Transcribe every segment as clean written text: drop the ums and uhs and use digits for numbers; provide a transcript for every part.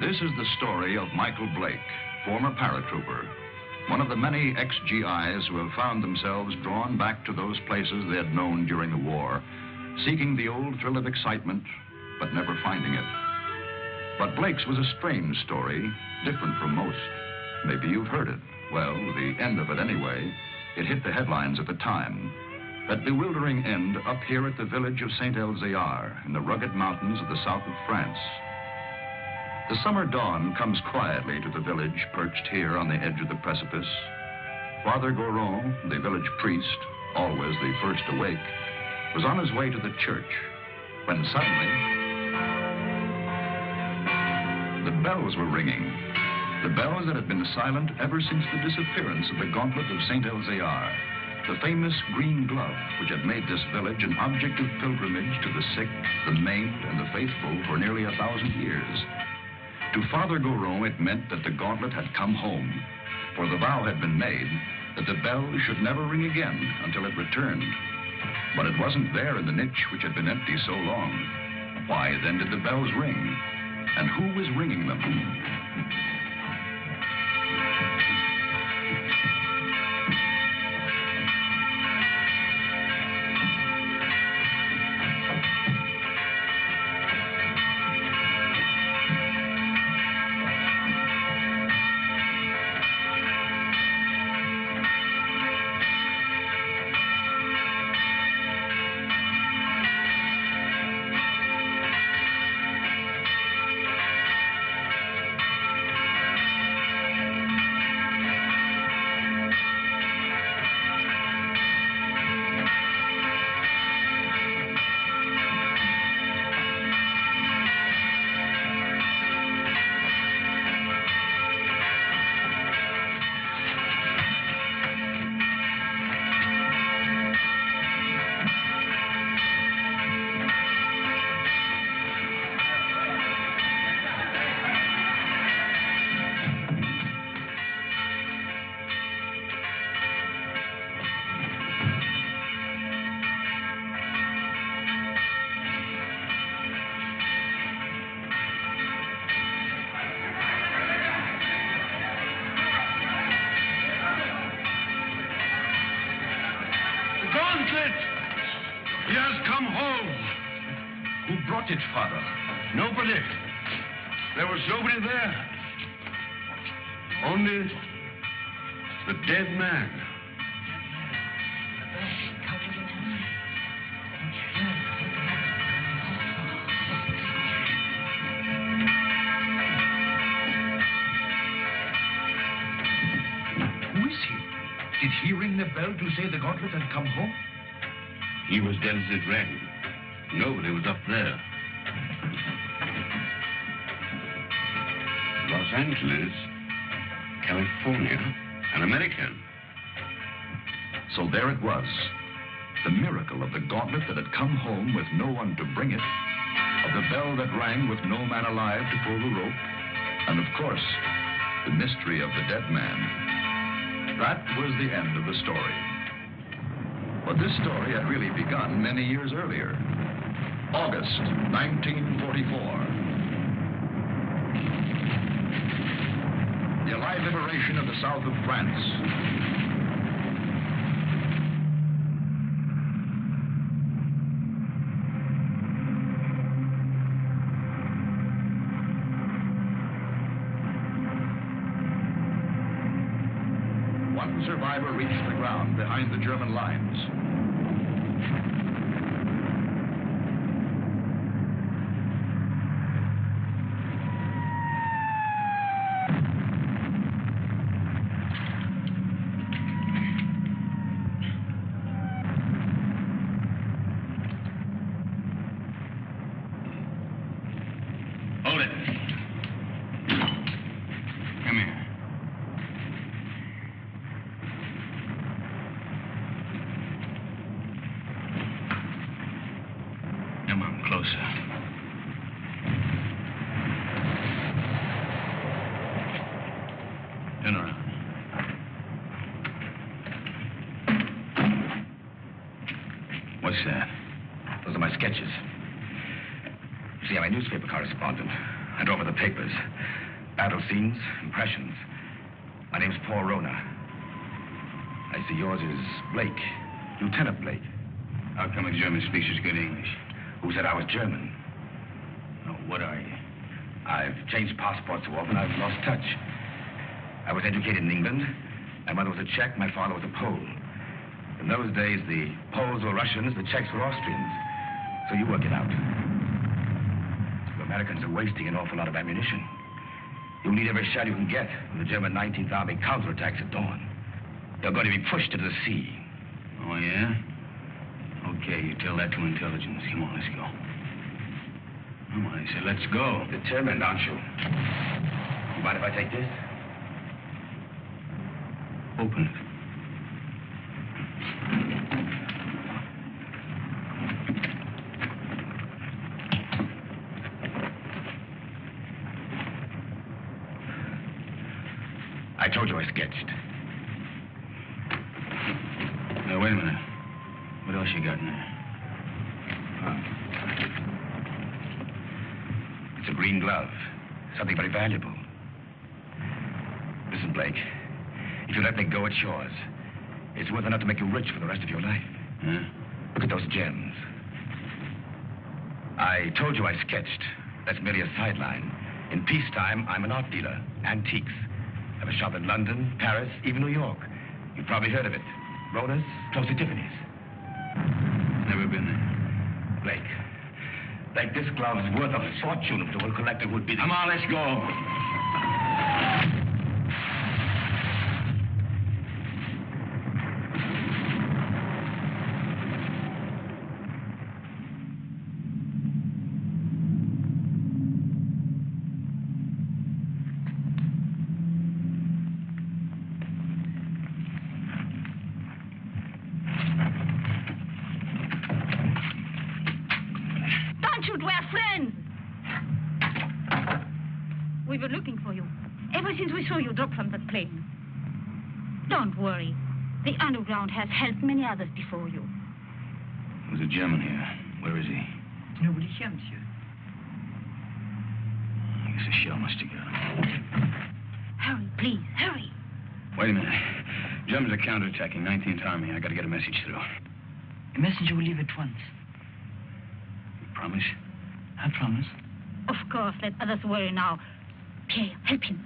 This is the story of Michael Blake, former paratrooper, one of the many ex-GIs who have found themselves drawn back to those places they had known during the war, seeking the old thrill of excitement, but never finding it. But Blake's was a strange story, different from most. Maybe you've heard it. Well, the end of it anyway. It hit the headlines at the time. That bewildering end up here at the village of Saint-Elzéar in the rugged mountains of the south of France. The summer dawn comes quietly to the village perched here on the edge of the precipice. Father Goron, the village priest, always the first awake, was on his way to the church when suddenly the bells were ringing. The bells that had been silent ever since the disappearance of the gauntlet of Saint-Elzéar, the famous green glove which had made this village an object of pilgrimage to the sick, the maimed, and the faithful for nearly 1,000 years. To Father Goron, it meant that the gauntlet had come home, for the vow had been made that the bell should never ring again until it returned. But it wasn't there in the niche which had been empty so long. Why then did the bells ring? And who was ringing them? He has come home. Who brought it, Father? Nobody. There was nobody there. Only the dead man. Who is he? Did he ring the bell to say the gauntlet had come home? He was dead as it rang. Nobody was up there. Los Angeles, California, an American. So there it was. The miracle of the gauntlet that had come home with no one to bring it, of the bell that rang with no man alive to pull the rope, and of course, the mystery of the dead man. That was the end of the story. But this story had really begun many years earlier. August 1944. The Allied liberation of the south of France. One survivor reached the ground behind the German lines. Hold it. Come here. Come on, closer. Turn around. What's that? Those are my sketches. See, I'm a newspaper correspondent. And over the papers. Battle scenes, impressions. My name's Paul Rona. I see yours is Blake. Lieutenant Blake. How come a German speaks such good English? Who said I was German? No, what are you? I've changed passports so often I've lost touch. I was educated in England. My mother was a Czech, my father was a Pole. In those days, the Poles were Russians, the Czechs were Austrians. So you work it out. The Americans are wasting an awful lot of ammunition. You'll need every shell you can get when the German 19th Army counterattacks at dawn. They're going to be pushed into the sea. Oh, yeah? Okay, you tell that to intelligence. Come on, let's go. Come on, I said, let's go. Determined, aren't you? You mind if I take this? Open it. I told you I sketched. Now, wait a minute. What else you got in there? It's a green glove. Something very valuable. Listen, Blake. If you let me go, it's yours. It's worth enough to make you rich for the rest of your life. Huh? Look at those gems. I told you I sketched. That's merely a sideline. In peacetime, I'm an art dealer. Antiques. I have a shop in London, Paris, even New York. You've probably heard of it. Rona's, close to Tiffany's. Never been there. Blake, this glove's worth a fortune if the one collector would be... Come on, let's go. We were looking for you. Ever since we saw you drop from that plane. Don't worry. The underground has helped many others before you. There's a German here. Where is he? Nobody's here, monsieur. I guess a shell must have got him. Hurry, please, hurry. Wait a minute. Germans are counterattacking 19th Army. I got to get a message through. A messenger will leave at once. You promise? I promise. Of course, let others worry now. Pierre, help him.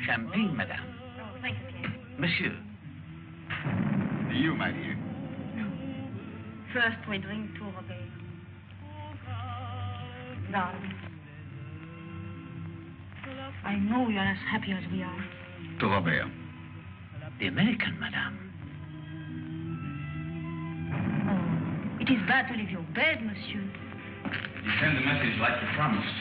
Champagne, madame. Oh, thank you, Pierre. Monsieur. You, my dear. First, we drink to Robert. Darling, I know you're as happy as we are. To Robert. The American, madame. Oh, it is bad to leave your bed, monsieur. You send the message like you promised.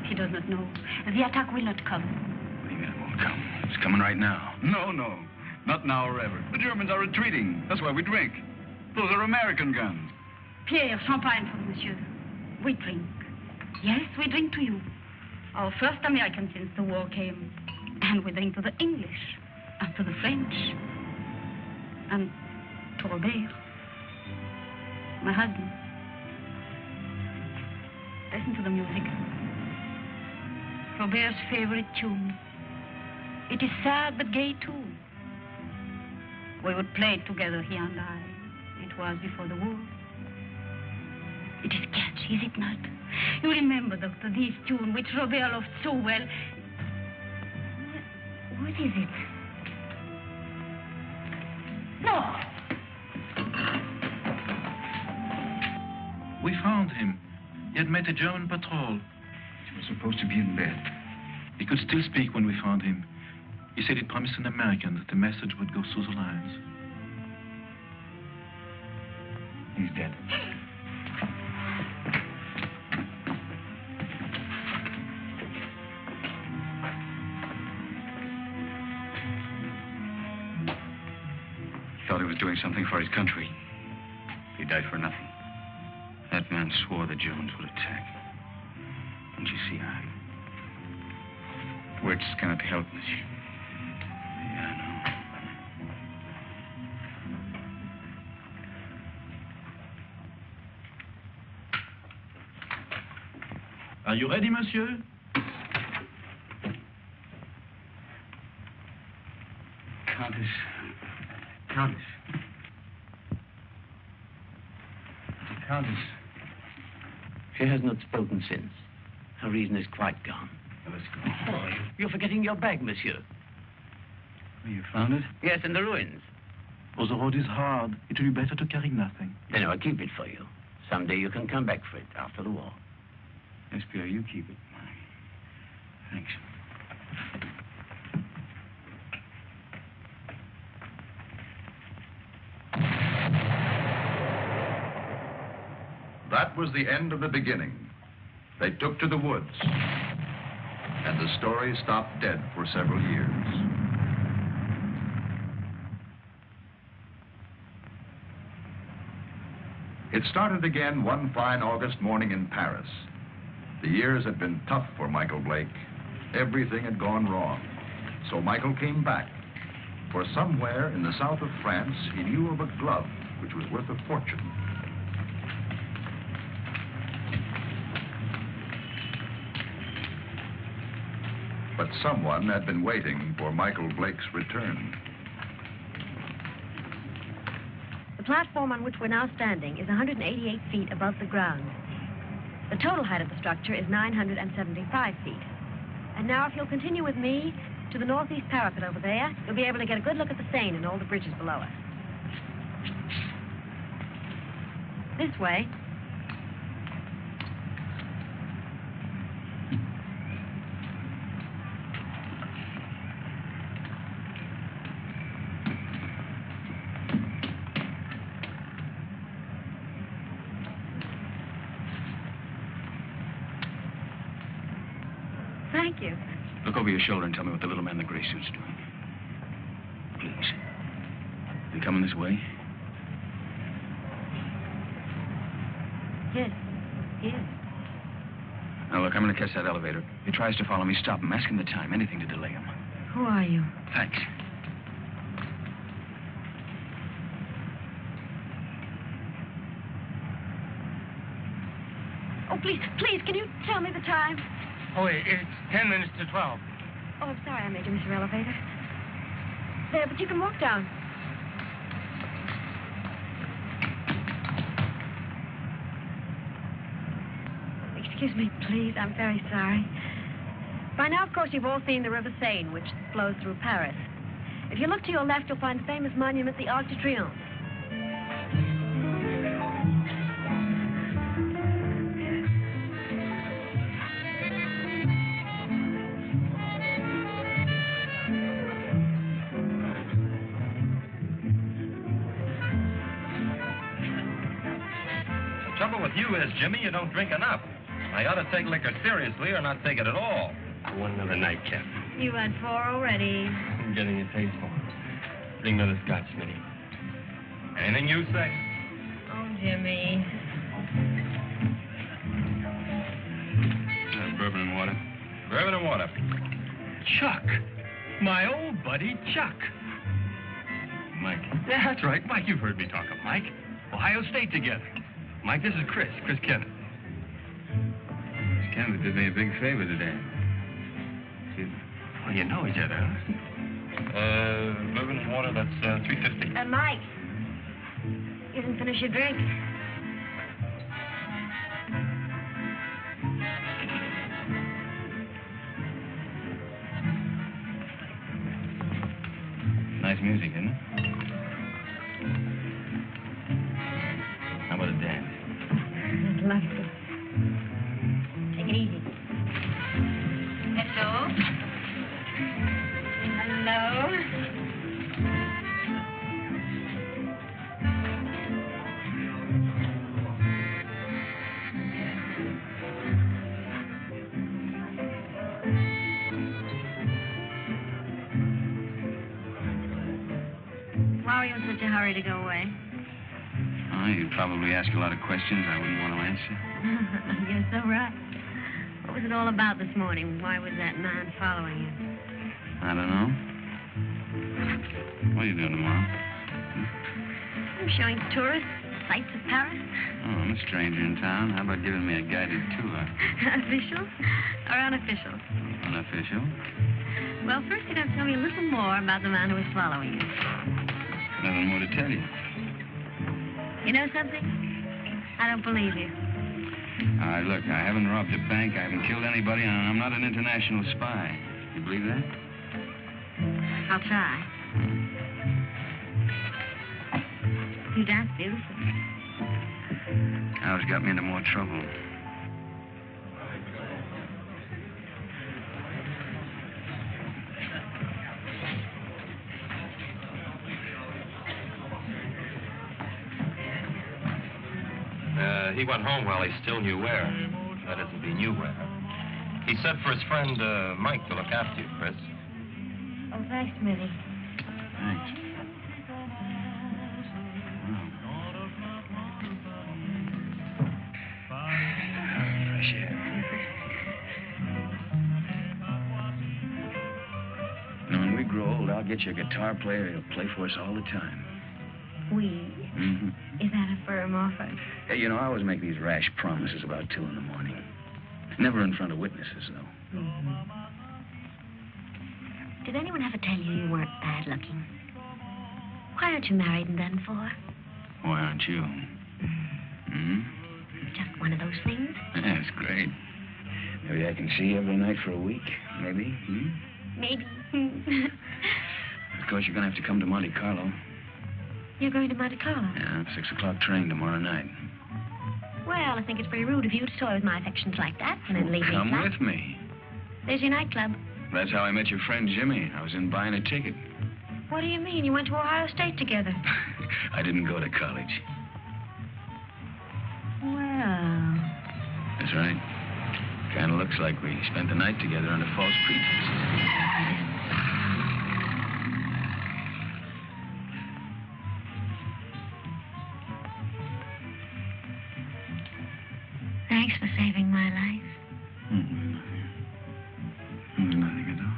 He does not know. The attack will not come. What do you mean it won't come? It's coming right now. No. Not now or ever. The Germans are retreating. That's why we drink. Those are American guns. Pierre, champagne for monsieur. We drink. Yes, we drink to you. Our first American since the war came. And we drink to the English. And to the French. And to Robert. My husband. Listen to the music. Robert's favorite tune. It is sad but gay too. We would play it together, he and I. It was before the war. It is catchy, is it not? You remember, Doctor, this tune which Robert loved so well. What is it? No! We found him. He had met a German patrol. He was supposed to be in bed. He could still speak when we found him. He said he promised an American that the message would go through the lines. He's dead. something for his country. He died for nothing. That man swore the Germans would attack. Don't you see, words cannot help, monsieur. Yeah, I know. Are you ready, monsieur? Countess. The Countess. She has not spoken since. Her reason is quite gone. Now, let's go. Oh, you're forgetting your bag, monsieur. Oh, you found it? Yes, in the ruins. Oh, the road is hard. It will be better to carry nothing. Then I'll keep it for you. Someday you can come back for it after the war. Yes, Pierre, you keep it. Thanks. That was the end of the beginning. They took to the woods, and the story stopped dead for several years. It started again one fine August morning in Paris. The years had been tough for Michael Blake. Everything had gone wrong. So Michael came back. For somewhere in the south of France, he knew of a glove which was worth a fortune. But someone had been waiting for Michael Blake's return. The platform on which we're now standing is 188 feet above the ground. The total height of the structure is 975 feet. And now if you'll continue with me to the northeast parapet over there, you'll be able to get a good look at the Seine and all the bridges below us. This way. Thank you. Look over your shoulder and tell me what the little man in the gray suit's doing. Please. Is he coming this way? Yes, yes. Now, look, I'm going to catch that elevator. If he tries to follow me, stop him. Ask him the time. Anything to delay him. Who are you? Thanks. Oh, please, can you tell me the time? Oh, it's 10 minutes to 12. Oh, I'm sorry I made you miss your elevator. There, but you can walk down. Excuse me, please. I'm very sorry. By now, of course, you've all seen the River Seine, which flows through Paris. If you look to your left, you'll find the famous monument, the Arc de Triomphe. The trouble with you is, Jimmy, you don't drink enough. I ought to take liquor seriously or not take it at all. One another night, Cap. You had 4 already. I'm getting a taste for it. Bring another scotch, Smitty. Anything you say. Oh, Jimmy. Bourbon and water. Bourbon and water. Chuck. My old buddy, Chuck. Mike. Yeah, that's right. Mike, you've heard me talk of Mike. Ohio State together. Mike, this is Chris Kenneth. Miss Kenneth did me a big favor today. Well, you know each other, huh? Bourbon and water, that's $3.50. Mike. You didn't finish your drink. Nice music, isn't it? How about a dance? I'd love to. Take it easy. Hello? Hello? Why are you in such a hurry? hurry to go away. Oh, you'd probably ask a lot of questions I wouldn't want to answer. You're so right. What was it all about this morning? Why was that man following you? I don't know. What are you doing tomorrow? I'm showing tourists sights of Paris. Oh, I'm a stranger in town. How about giving me a guided tour? Official or unofficial? Unofficial? Well, first you're going to tell me a little more about the man who was following you. Nothing more to tell you. You know something? I don't believe you. All right, look, I haven't robbed a bank, I haven't killed anybody, and I'm not an international spy. You believe that? I'll try. You dance beautifully. Al's got me into more trouble. He went home while he still knew where. That is, if he knew where. He said for his friend, Mike, to look after you, Chris. Oh, thanks, Minnie. Thanks. Fresh air. When we grow old, I'll get you a guitar player who'll play for us all the time. We? Mm-hmm. Is that a firm offer? Hey, you know, I always make these rash promises about 2 in the morning. Never in front of witnesses, though. Mm-hmm. Did anyone ever tell you you weren't bad looking? Why aren't you married and done for? Why aren't you? Hmm? Just one of those things? Yeah, it's great. Maybe I can see you every night for a week. Maybe. Hmm? Maybe. Of course, you're going to have to come to Monte Carlo. You're going to Monte Carlo? Yeah, 6 o'clock train tomorrow night. Well, I think it's very rude of you to toy with my affections like that and then leave me Come flat. with me. There's your nightclub. That's how I met your friend Jimmy. I was in buying a ticket. What do you mean? You went to Ohio State together. I didn't go to college. Well... That's right. Kind of looks like we spent the night together under false pretenses. Thanks for saving my life. Nothing at all.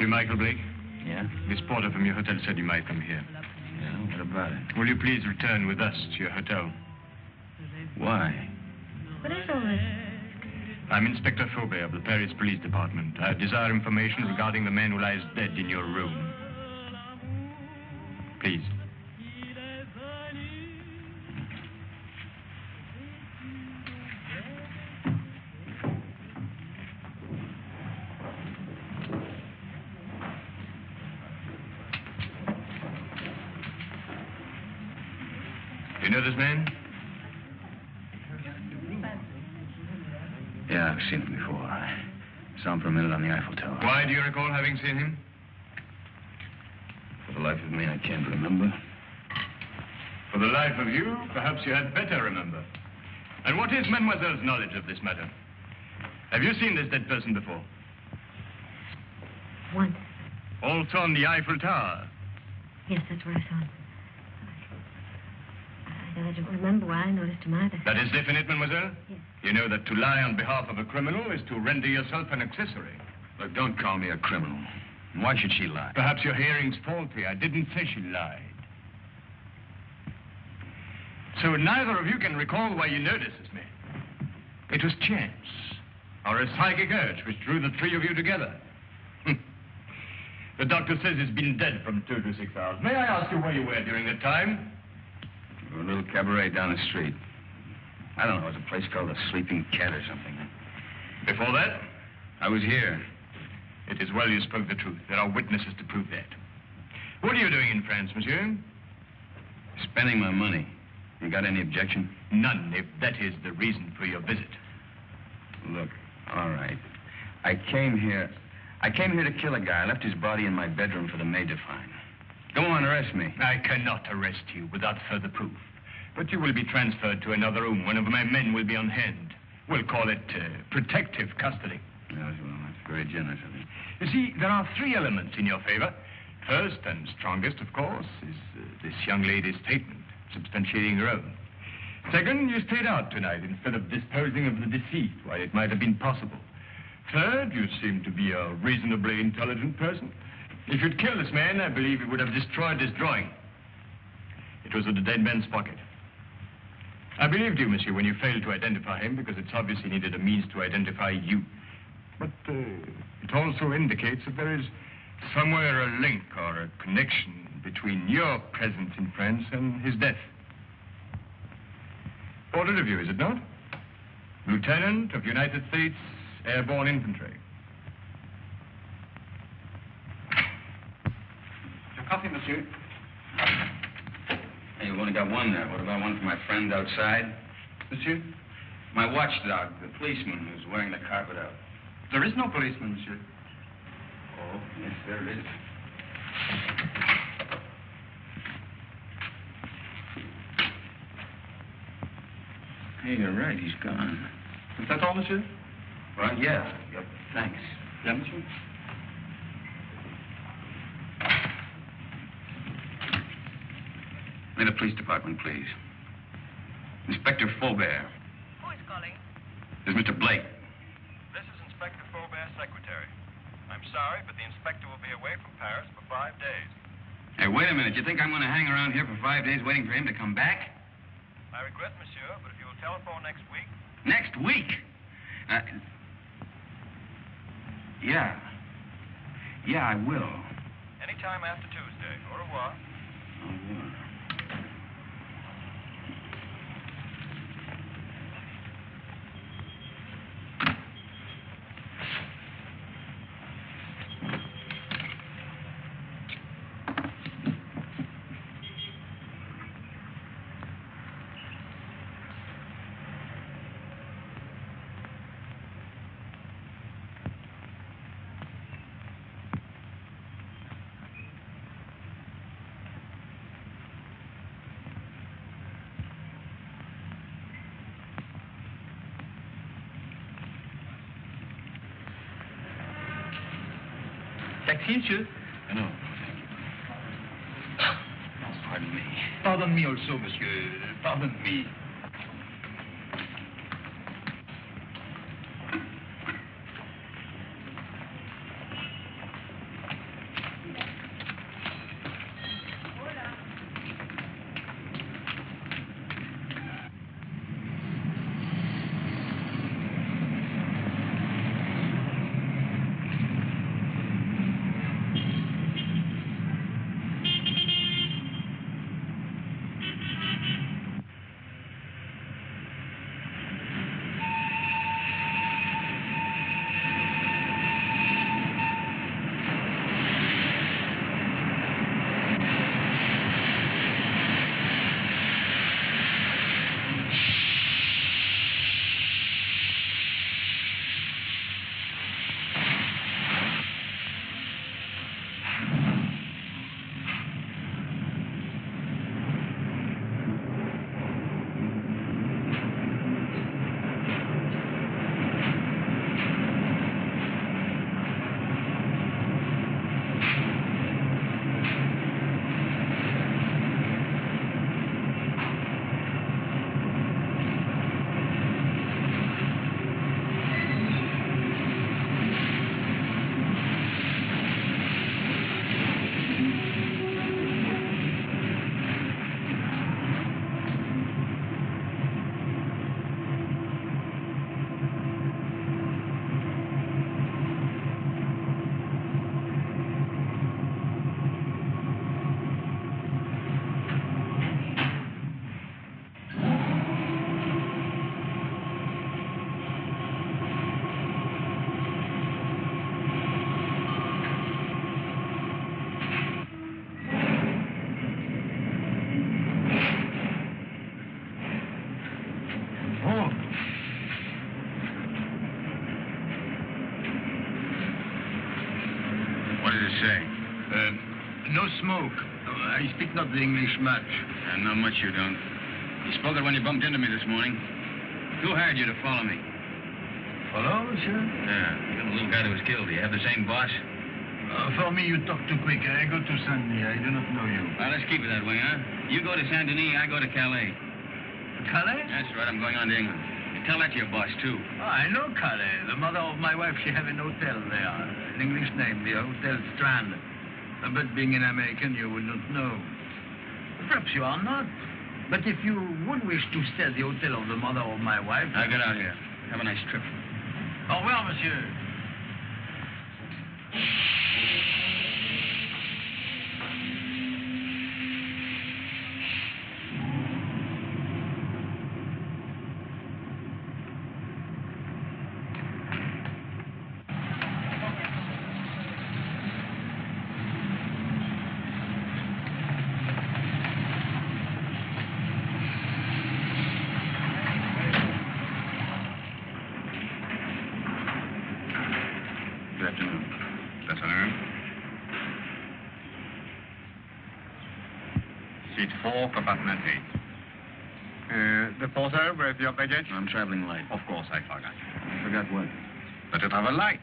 Monsieur Michael Blake? Yeah? This porter from your hotel said you might come here. Yeah, what about it? Will you please return with us to your hotel? Why? What is all this? I'm Inspector Faubert of the Paris Police Department. I desire information regarding the man who lies dead in your room. Please. You know this man? Yeah, I've seen him before. I saw him for a minute on the Eiffel Tower. Why do you recall having seen him? For the life of me, I can't remember. For the life of you, perhaps you had better remember. And what is Mademoiselle's knowledge of this matter? Have you seen this dead person before? Once. Also on the Eiffel Tower? Yes, that's where I saw him. I don't remember why I noticed him either. That is definite, mademoiselle? Yes. You know that to lie on behalf of a criminal is to render yourself an accessory. Look, don't call me a criminal. Why should she lie? Perhaps your hearing's faulty. I didn't say she lied. So neither of you can recall why you noticed this man. It was chance, or a psychic urge which drew the 3 of you together. The doctor says he's been dead from 2 to 6 hours. May I ask you where you were during that time? A little cabaret down the street. I don't know, it was a place called the Sleeping Cat or something. Before that? I was here. It is well you spoke the truth. There are witnesses to prove that. What are you doing in France, monsieur? Spending my money. You got any objection? None, if that is the reason for your visit. Look, all right. I came here to kill a guy. I left his body in my bedroom for the maid to find. Go on, arrest me. I cannot arrest you without further proof. But you will be transferred to another room. One of my men will be on hand. We'll call it protective custody. Yes, well, that's very generous of you. You see, there are three elements in your favor. First and strongest, of course, is this young lady's statement, substantiating her own. Second, you stayed out tonight instead of disposing of the deceased while it might have been possible. Third, you seem to be a reasonably intelligent person. If you'd killed this man, I believe you would have destroyed this drawing. It was in the dead man's pocket. I believed you, monsieur, when you failed to identify him, because it's obvious he needed a means to identify you. But it also indicates that there is somewhere a link or a connection between your presence in France and his death. Ordered of you, is it not? Lieutenant of United States Airborne Infantry. Your coffee, monsieur. Hey, you've only got one there. What about one for my friend outside? Monsieur? My watchdog, the policeman who's wearing the carpet out. There is no policeman, monsieur. Oh, yes, there is. Hey, you're right. He's gone. Is that all, monsieur? Well, yeah. Yep. Thanks. Yeah, monsieur. May the police department, please. Inspector Faubert. Who is calling? This is Mr. Blake. This is Inspector Faubert's secretary. I'm sorry, but the inspector will be away from Paris for 5 days. Hey, wait a minute. You think I'm going to hang around here for 5 days waiting for him to come back? I regret, monsieur, but if you will telephone next week... Next week? Yeah. Yeah, I will. Anytime after Tuesday. Au revoir. Au revoir. Taxi, monsieur? No. Pardon me. Pardon me also, monsieur. Pardon me. say? No smoke. I speak not the English much. Not much you don't. You spoke it when you bumped into me this morning. Who hired you to follow me? Follow, monsieur? Yeah, you're the little guy that was killed. Do you have the same boss? For me, you talk too quick. I go to Saint-Denis. I do not know you. Well, let's keep it that way, huh? You go to Saint-Denis, I go to Calais. Calais? That's right, I'm going on to England. Tell that to your boss, too. Oh, I know Calais. The mother of my wife, she have an hotel there. An English name, the Hotel Strand. But being an American, you would not know. Perhaps you are not. But if you would wish to stay at the hotel of the mother of my wife... Now, get out here. Have a nice trip. Au revoir, monsieur. Seat 4, compartment 8. The porter, where's your baggage? I'm traveling late. Of course, I forgot. You forgot what? That you travel light.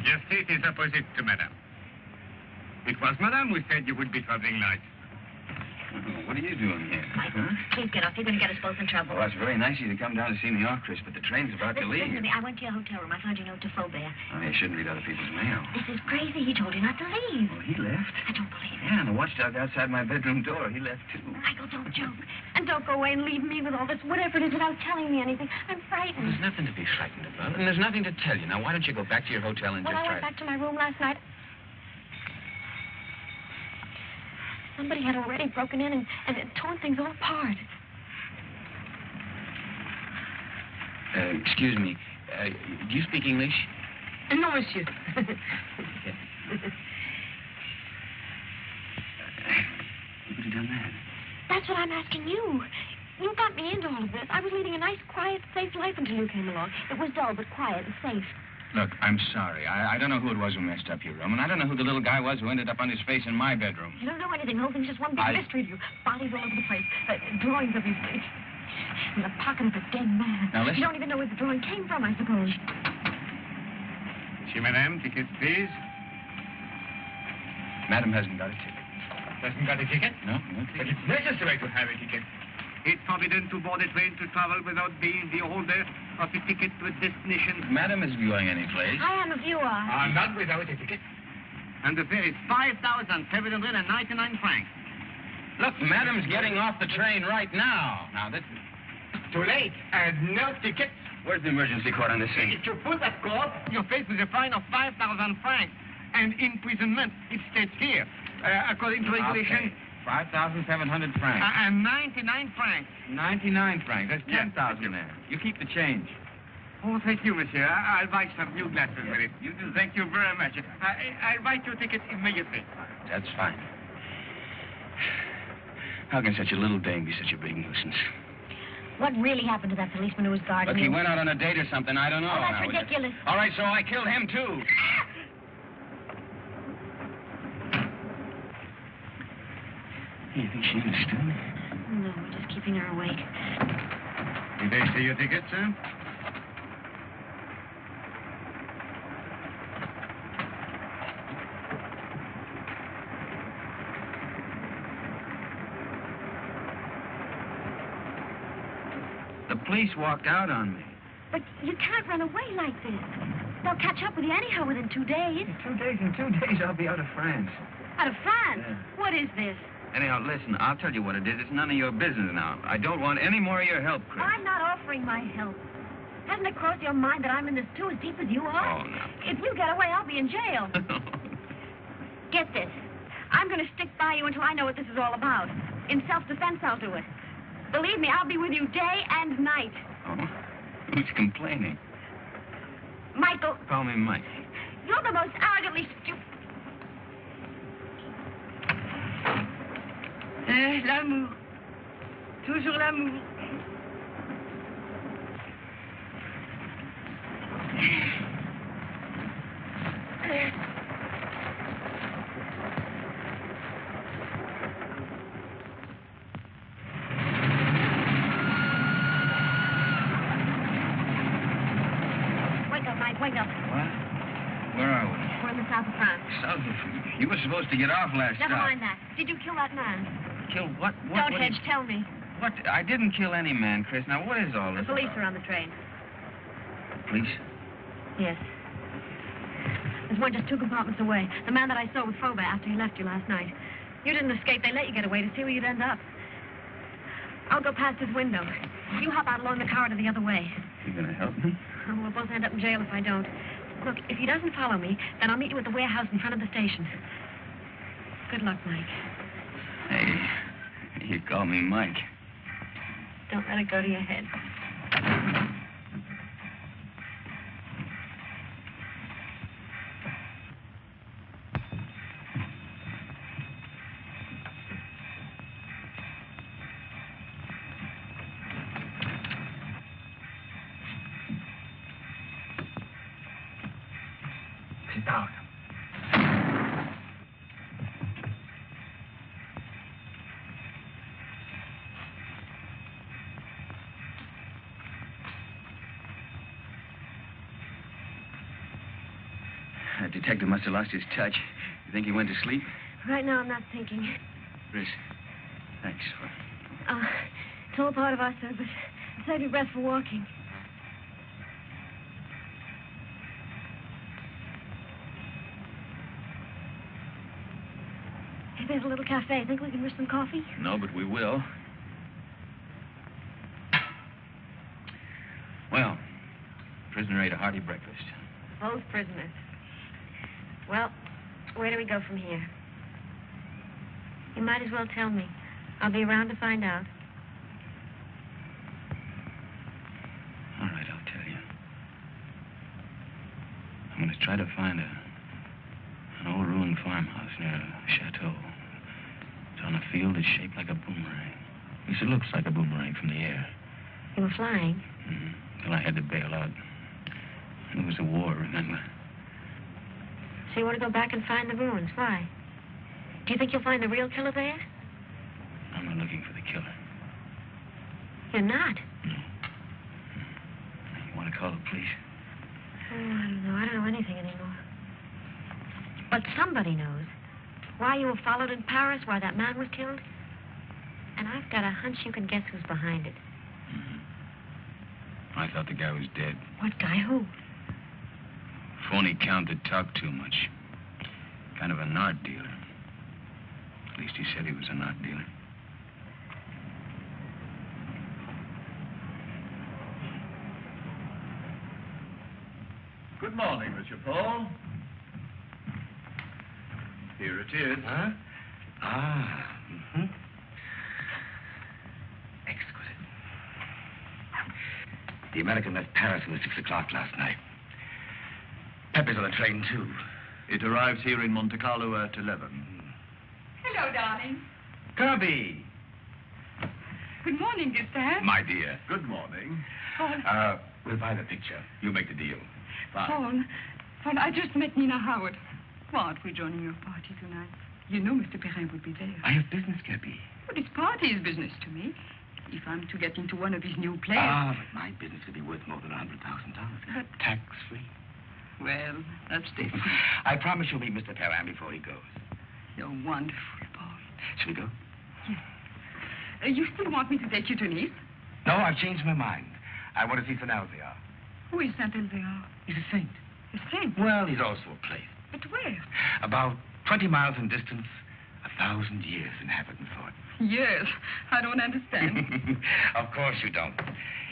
Your seat is opposite to Madame. It was Madame who said you would be traveling light. What are you doing here? Michael, please get off. You're going to get us both in trouble. Well, that's very nice of you to come down to see me off, Chris, but the train's about to leave. Listen to me. I went to your hotel room. I found your note to Faubert. Oh, you shouldn't read other people's mail. This is crazy. He told you not to leave. Well, he left. I don't believe it. Yeah, and the watchdog outside my bedroom door, he left, too. Michael, don't joke. And don't go away and leave me with all this whatever it is without telling me anything. I'm frightened. There's nothing to be frightened about, and there's nothing to tell you. Now, why don't you go back to your hotel and When just I went back to my room last night, somebody had already broken in and torn things all apart. Excuse me. Do you speak English? No, monsieur. Who could have done that? That's what I'm asking you. You got me into all of this. I was leading a nice, quiet, safe life until you came along. It was dull, but quiet and safe. Look, I'm sorry. I don't know who it was who messed up your room, and I don't know who the little guy was who ended up on his face in my bedroom. You don't know anything. The whole thing's just one big mystery to you. Bodies all over the place. Drawings of you. In the pocket of a dead man. Now, listen. You don't even know where the drawing came from, I suppose. Monsieur, Madame, tickets, please. Madam hasn't got a ticket. Doesn't got a ticket? No ticket. But it's necessary to have a ticket. It's forbidden to board a train to travel without being the holder of a ticket to a destination. Madam is going any place. I am if you are. Not without a ticket. And the fare is 5,799 francs. Look, Madam's getting off the train right now. Now, this... Too late. And no ticket. Where's the emergency court on this thing? If you put that court, you're faced with a fine of 5,000 francs. And imprisonment. It states here, according to regulation... Okay. 5,700 francs. And 99 francs. 99 francs. That's 10,000 there. You keep the change. Oh, thank you, monsieur. I'll buy some new glasses with it. You do. Thank you very much. I'll write your ticket immediately. That's fine. How can such a little dame be such a big nuisance? What really happened to that policeman who was guarding Look, he you? went out on a date or something. I don't know. Oh, that's ridiculous. All right, so I killed him, too. You think she understood? No, we're just keeping her awake. Did they see your ticket, sir? The police walked out on me. But you can't run away like this. They'll catch up with you anyhow within 2 days. In 2 days, I'll be out of France. Out of France? Yeah. What is this? Anyhow, listen, I'll tell you what it is. It's none of your business now. I don't want any more of your help, Chris. I'm not offering my help. Hasn't it crossed your mind that I'm in this too as deep as you are? Oh, no. If you get away, I'll be in jail. Get this. I'm going to stick by you until I know what this is all about. In self-defense, I'll do it. Believe me, I'll be with you day and night. Oh? Who's complaining? Michael. Call me Mike. You're the most arrogantly stupid... L'amour. Toujours l'amour. south of France. South of... You were supposed to get off last Never stop. mind that. Did you kill that man? Kill what? Don't hedge. Tell me. What? I didn't kill any man, Chris. Now, what is all The this police about? are on the train. Police? Yes. There's one just 2 compartments away. The man that I saw with Faubert after he left you last night. You didn't escape. They let you get away to see where you'd end up. I'll go past his window. You hop out along the corridor the other way. You gonna help me? Oh, we'll both end up in jail if I don't. Look, if he doesn't follow me, then I'll meet you at the warehouse in front of the station. Good luck, Mike. Hey, you call me Mike. Don't let it go to your head. Sit down. That detective must have lost his touch. You think he went to sleep? Right now, I'm not thinking. Chris, thanks for... It's all part of our service. Save your breath for walking. Hey, there's a little cafe. Think we can wish some coffee? No, but we will. Well, prisoner ate a hearty breakfast. Both prisoners. Well, where do we go from here? You might as well tell me. I'll be around to find out. All right, I'll tell you. I'm going to try to find an old ruined farmhouse near a chateau. It's on a field that's shaped like a boomerang. At least it looks like a boomerang from the air. You were flying? Till I had to bail out. It was a war, remember? So you want to go back and find the ruins? Why? Do you think you'll find the real killer there? I'm not looking for the killer. You're not? No. You want to call the police? Oh, I don't know. I don't know anything anymore. But somebody knows. Why you were followed in Paris, why that man was killed. And I've got a hunch you can guess who's behind it. I thought the guy was dead. What guy? Who? Phony count that talked too much. Kind of an art dealer. At least he said he was an art dealer. Good morning, Monsieur Paul. Here it is. Huh? Exquisite. The American left Paris at 6 o'clock last night. Pepe's on the train, too. It arrives here in Monte Carlo at 11. Hello, darling. Kirby! Good morning, Gustave. My dear. Good morning. Paul, We'll buy the picture. You make the deal. Fine. Paul, I just met Nina Howard. Why aren't we joining your party tonight? You know Mr. Perrin will be there. I have business, Kirby. But his party is business to me. If I'm to get into one of his new plays... But my business could be worth more than $100,000. But- Tax-free. Well, that's different. I promise you'll meet Mr. Perrin before he goes. You're wonderful, Paul. Shall we go? Yes. You still want me to take you to Nice? No, I've changed my mind. I want to see Saint Elzéar. Who is Saint Elzéar? He's a saint. A saint? Well, he's also a place. But where? About 20 miles in distance, 1,000 years in habit and thought. Yes, I don't understand. Of course you don't.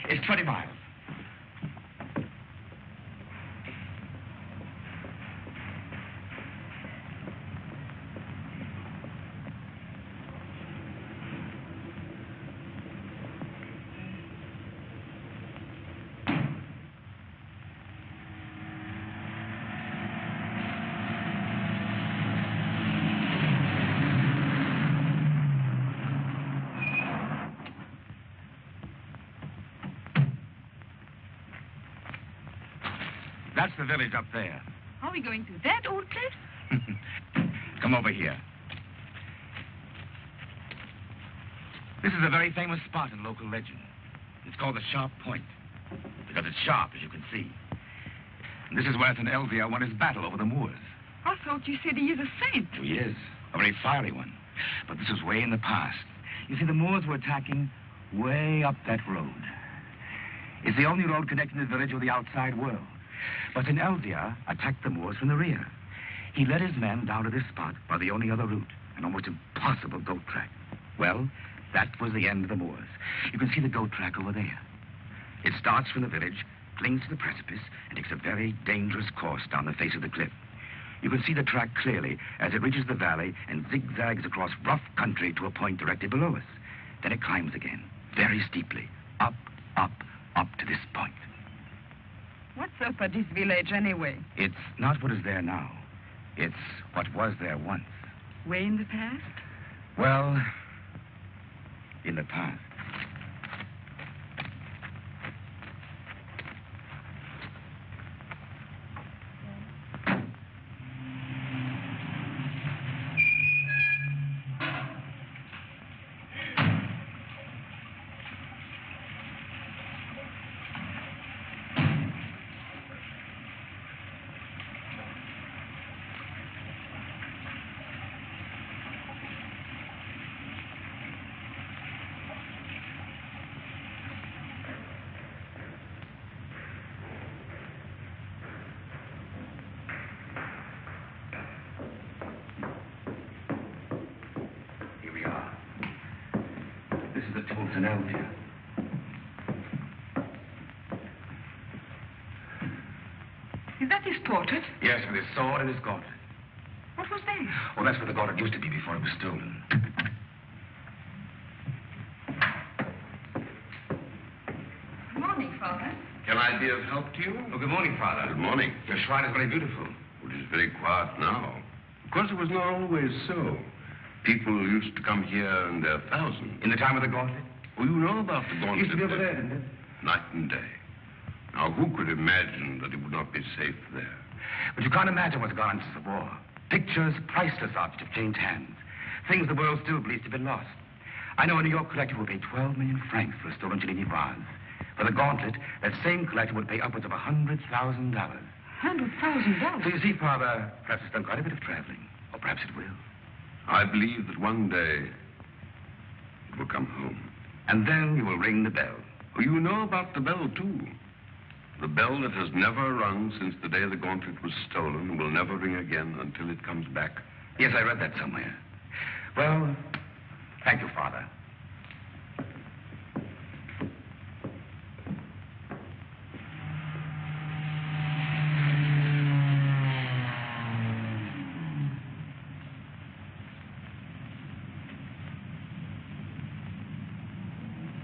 It's 20 miles. That's the village up there. Are we going to that old place? Come over here. This is a very famous spot in local legend. It's called the Sharp Point, because it's sharp, as you can see. And this is where Saint Elzéar won his battle over the Moors. I thought you said he is a saint. He is. A very fiery one. But this was way in the past. You see, the Moors were attacking way up that road. It's the only road connecting the village with the outside world. But in Elvia attacked the Moors from the rear. He led his men down to this spot by the only other route, an almost impossible goat track. Well, that was the end of the Moors. You can see the goat track over there. It starts from the village, clings to the precipice, and takes a very dangerous course down the face of the cliff. You can see the track clearly as it reaches the valley and zigzags across rough country to a point directly below us. Then it climbs again, very steeply, up, up, up to this point. What's up at this village, anyway? It's not what is there now. It's what was there once. Way in the past? Well, in the past. Is that his portrait? Yes, with his sword and his gauntlet. What was that? Well, that's where the gauntlet used to be before it was stolen. Good morning, Father. Can I be of help to you? Oh, good morning, Father. Good morning. Your shrine is very beautiful. It is very quiet now. Of course, it was not always so. People used to come here in their thousands. In the time of the gauntlet? Oh, you know about the gauntlet. It used to be over there, didn't it? Night and day. Now, who could imagine that it would not be safe there? But you can't imagine what's gone on since the war. Pictures, priceless objects have changed hands. Things the world still believes to have been lost. I know a New York collector will pay 12 million francs for a stolen Cellini vase. For the gauntlet, that same collector would pay upwards of $100,000. $100,000? So you see, Father, perhaps it's done quite a bit of traveling. Or perhaps it will. I believe that one day it will come home. And then you will ring the bell. Oh, you know about the bell, too. The bell that has never rung since the day the gauntlet was stolen and will never ring again until it comes back. Yes, I read that somewhere. Well, thank you, Father.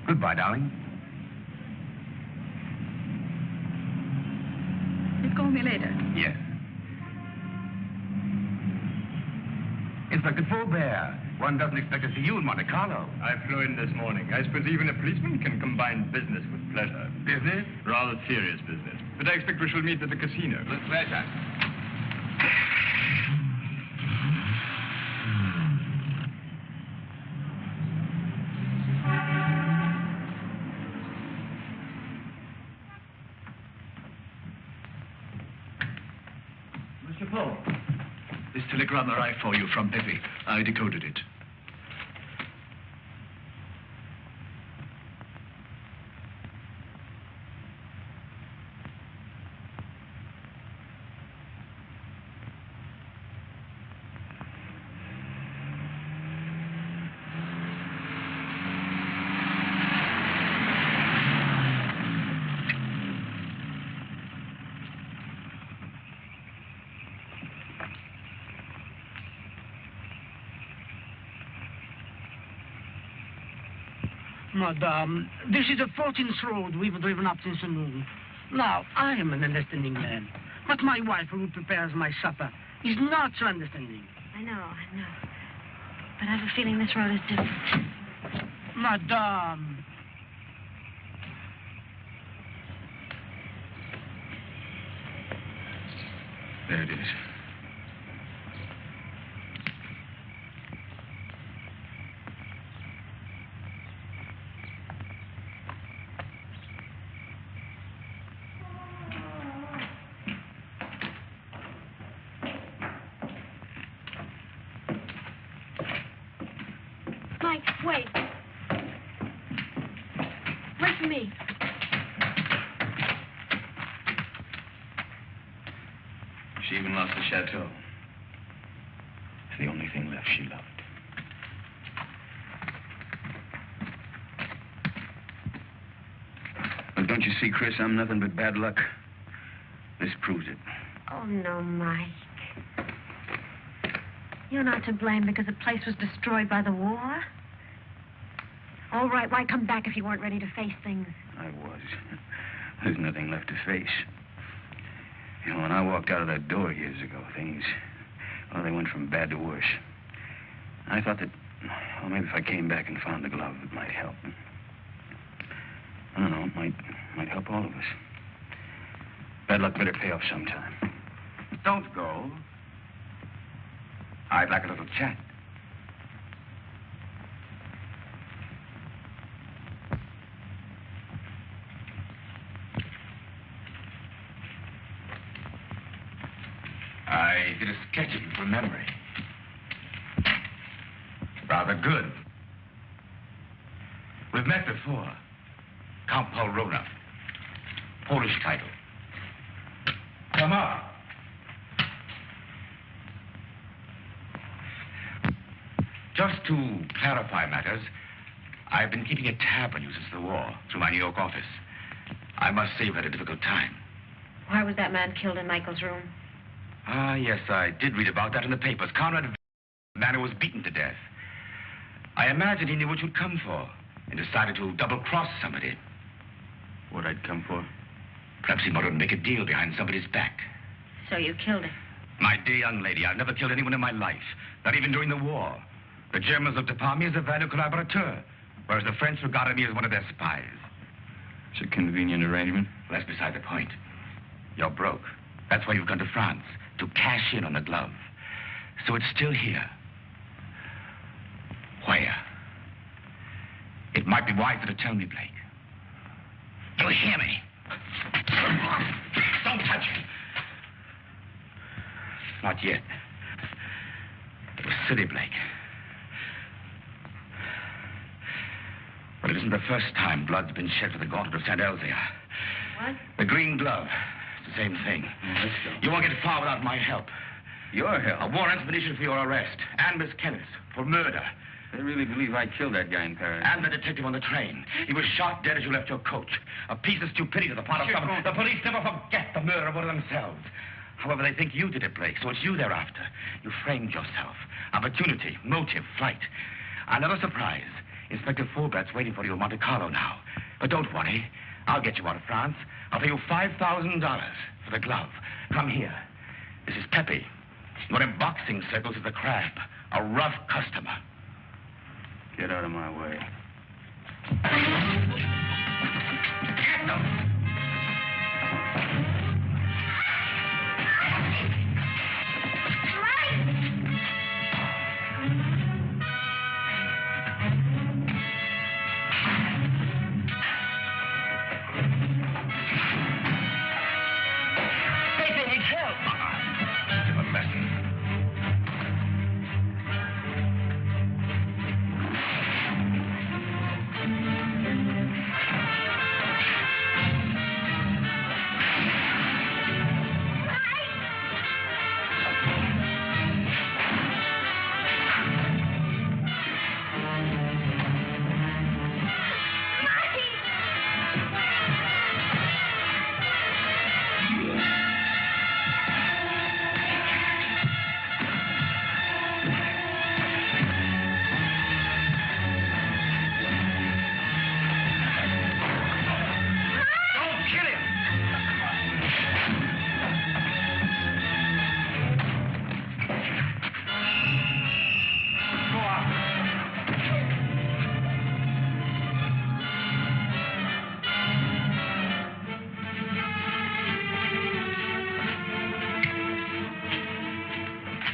Goodbye, darling. You'll call me later. Yes. Inspector Faubert, one doesn't expect to see you in Monte Carlo. I flew in this morning. I suppose even a policeman can combine business with pleasure. Business? Rather serious business. But I expect we shall meet at the casino. With pleasure. Mr. Paul, this telegram arrived for you from Pepe. I decoded it. Madame, this is the 14th road we've driven up since noon. Now, I am an understanding man, but my wife, who prepares my supper, is not so understanding. I know. But I have a feeling this road is different. Madame. There it is. Mike, wait. Wait for me. She even lost the chateau. It's the only thing left she loved. Well, don't you see, Chris, I'm nothing but bad luck. This proves it. Oh, no, Mike. You're not to blame because the place was destroyed by the war. All right, why come back if you weren't ready to face things? I was. There's nothing left to face. You know, when I walked out of that door years ago, things, well, they went from bad to worse. I thought that, well, maybe if I came back and found the glove, it might help. I don't know, it might help all of us. Bad luck better pay off sometime. Don't go. I'd like a little chat. I did a sketch of you from memory. Rather good. We've met before. Count Paul Rona. Polish title. Come on. Just to clarify matters, I've been keeping a tab on you since the war, through my New York office. I must say you've had a difficult time. Why was that man killed in Michael's room? Ah, yes, I did read about that in the papers. Conrad, the man who was beaten to death. I imagined he knew what you'd come for and decided to double-cross somebody. What I'd come for? Perhaps he wanted to make a deal behind somebody's back. So you killed him? My dear young lady, I've never killed anyone in my life, not even during the war. The Germans looked upon me as a valued collaborateur, whereas the French regarded me as one of their spies. It's a convenient arrangement. Well, that's beside the point. You're broke. That's why you've gone to France, to cash in on the glove. So it's still here. Where? It might be wiser to tell me, Blake. You hear me? Don't touch it. Not yet. It was silly, Blake. But it isn't the first time blood's been shed for the gauntlet of St. Elzea. What? The green glove. It's the same thing. Let's go. You won't get far without my help. Your help? A warrant's been issued for your arrest. And Miss Kenneth for murder. They really believe I killed that guy in Paris. And the detective on the train. He was shot dead as you left your coach. A piece of stupidity on the part of someone. The police never forget the murder of one of themselves. However, they think you did it, Blake, so it's you they're after. You framed yourself. Opportunity, motive, flight. Another surprise. Inspector Fulbert's waiting for you in Monte Carlo now. But don't worry. I'll get you out of France. I'll pay you $5,000 for the glove. Come here. This is Pepe. What in boxing circles is the crab. A rough customer. Get out of my way. Get them!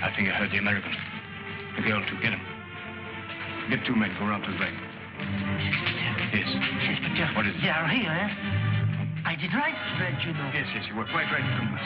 I think I heard the American. The girl, too. Get him. Get two men. Go around to the bank. Yes. Inspector. What is it? They are here, eh? I did right, Fred, you know. Yes, you were quite right, Thomas.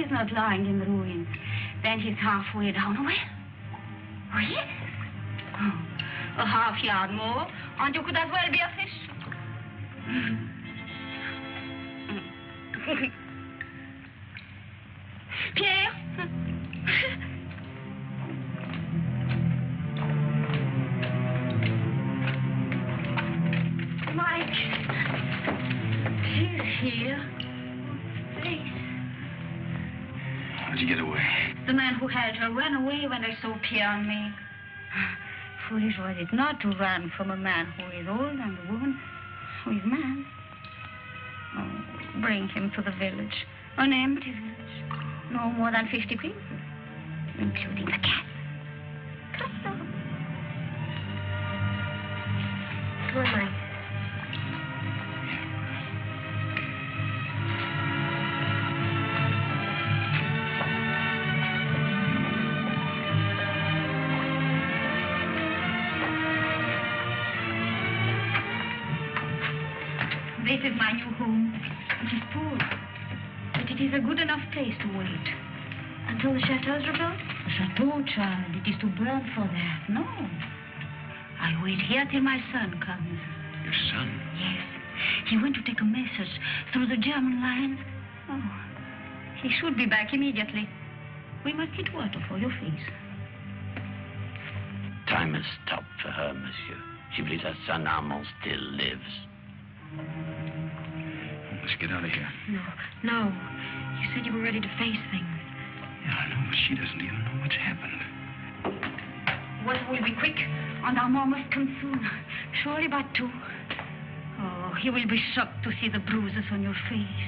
is not lying in the ruins. Then he's halfway down a well. Oh, yes. Oh, a half yard more, and you could as well be a fish. Pierre? Mike. He's here. Please. How'd you get away? The man who held her ran away when they saw Pierre and me. Foolish was it not to run from a man who is old and a woman who is mad. Oh, bring him to the village. An empty village. No more than 50 people, including the cat. Come on. Come on, Mike. This is my new home. It is poor, but it is a good enough place to wait. Until the chateau's rebuilt? The chateau, child, it is to burn for that. No. I wait here till my son comes. Your son? Yes. He went to take a message through the German lines. Oh, he should be back immediately. We must get water for your face. Time has stopped for her, monsieur. She believes her son Armand still lives. Let's get out of here. No. You said you were ready to face things. Yeah, I know, but she doesn't even know what's happened. Water will be quick, and Armand must come soon. Surely by 2. Oh, he will be shocked to see the bruises on your face.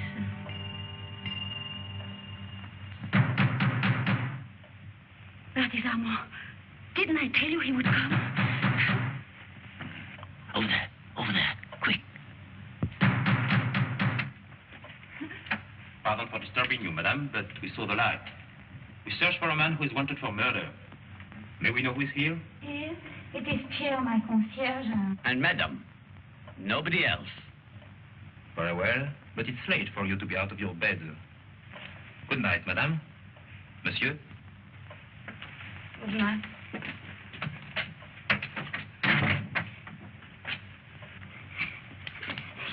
That is Armand. Didn't I tell you he would come? Over there, quick. Pardon for disturbing you, madame, but we saw the light. We search for a man who is wanted for murder. May we know who is here? Yes, it is Pierre, my concierge. And madame, nobody else. Very well, but it's late for you to be out of your bed. Good night, madame. Monsieur? Good night.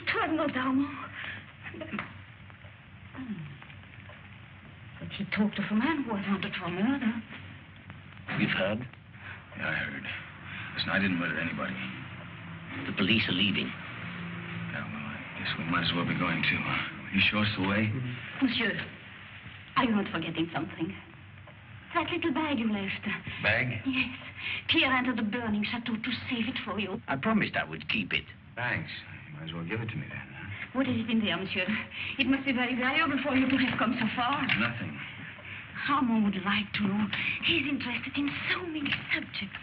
It was not Armand. But he talked of a man who was wanted for murder. You've heard? Yeah, I heard. Listen, I didn't murder anybody. The police are leaving. Yeah, well, I guess we might as well be going too. You show us the way? Monsieur, are you not forgetting something? That little bag you left. Bag? Yes. Pierre entered the burning chateau to save it for you. I promised I would keep it. Thanks. You might as well give it to me then. What is it in there, monsieur? It must be very valuable for you to have come so far. Nothing. Armand would like to know. He's interested in so many subjects.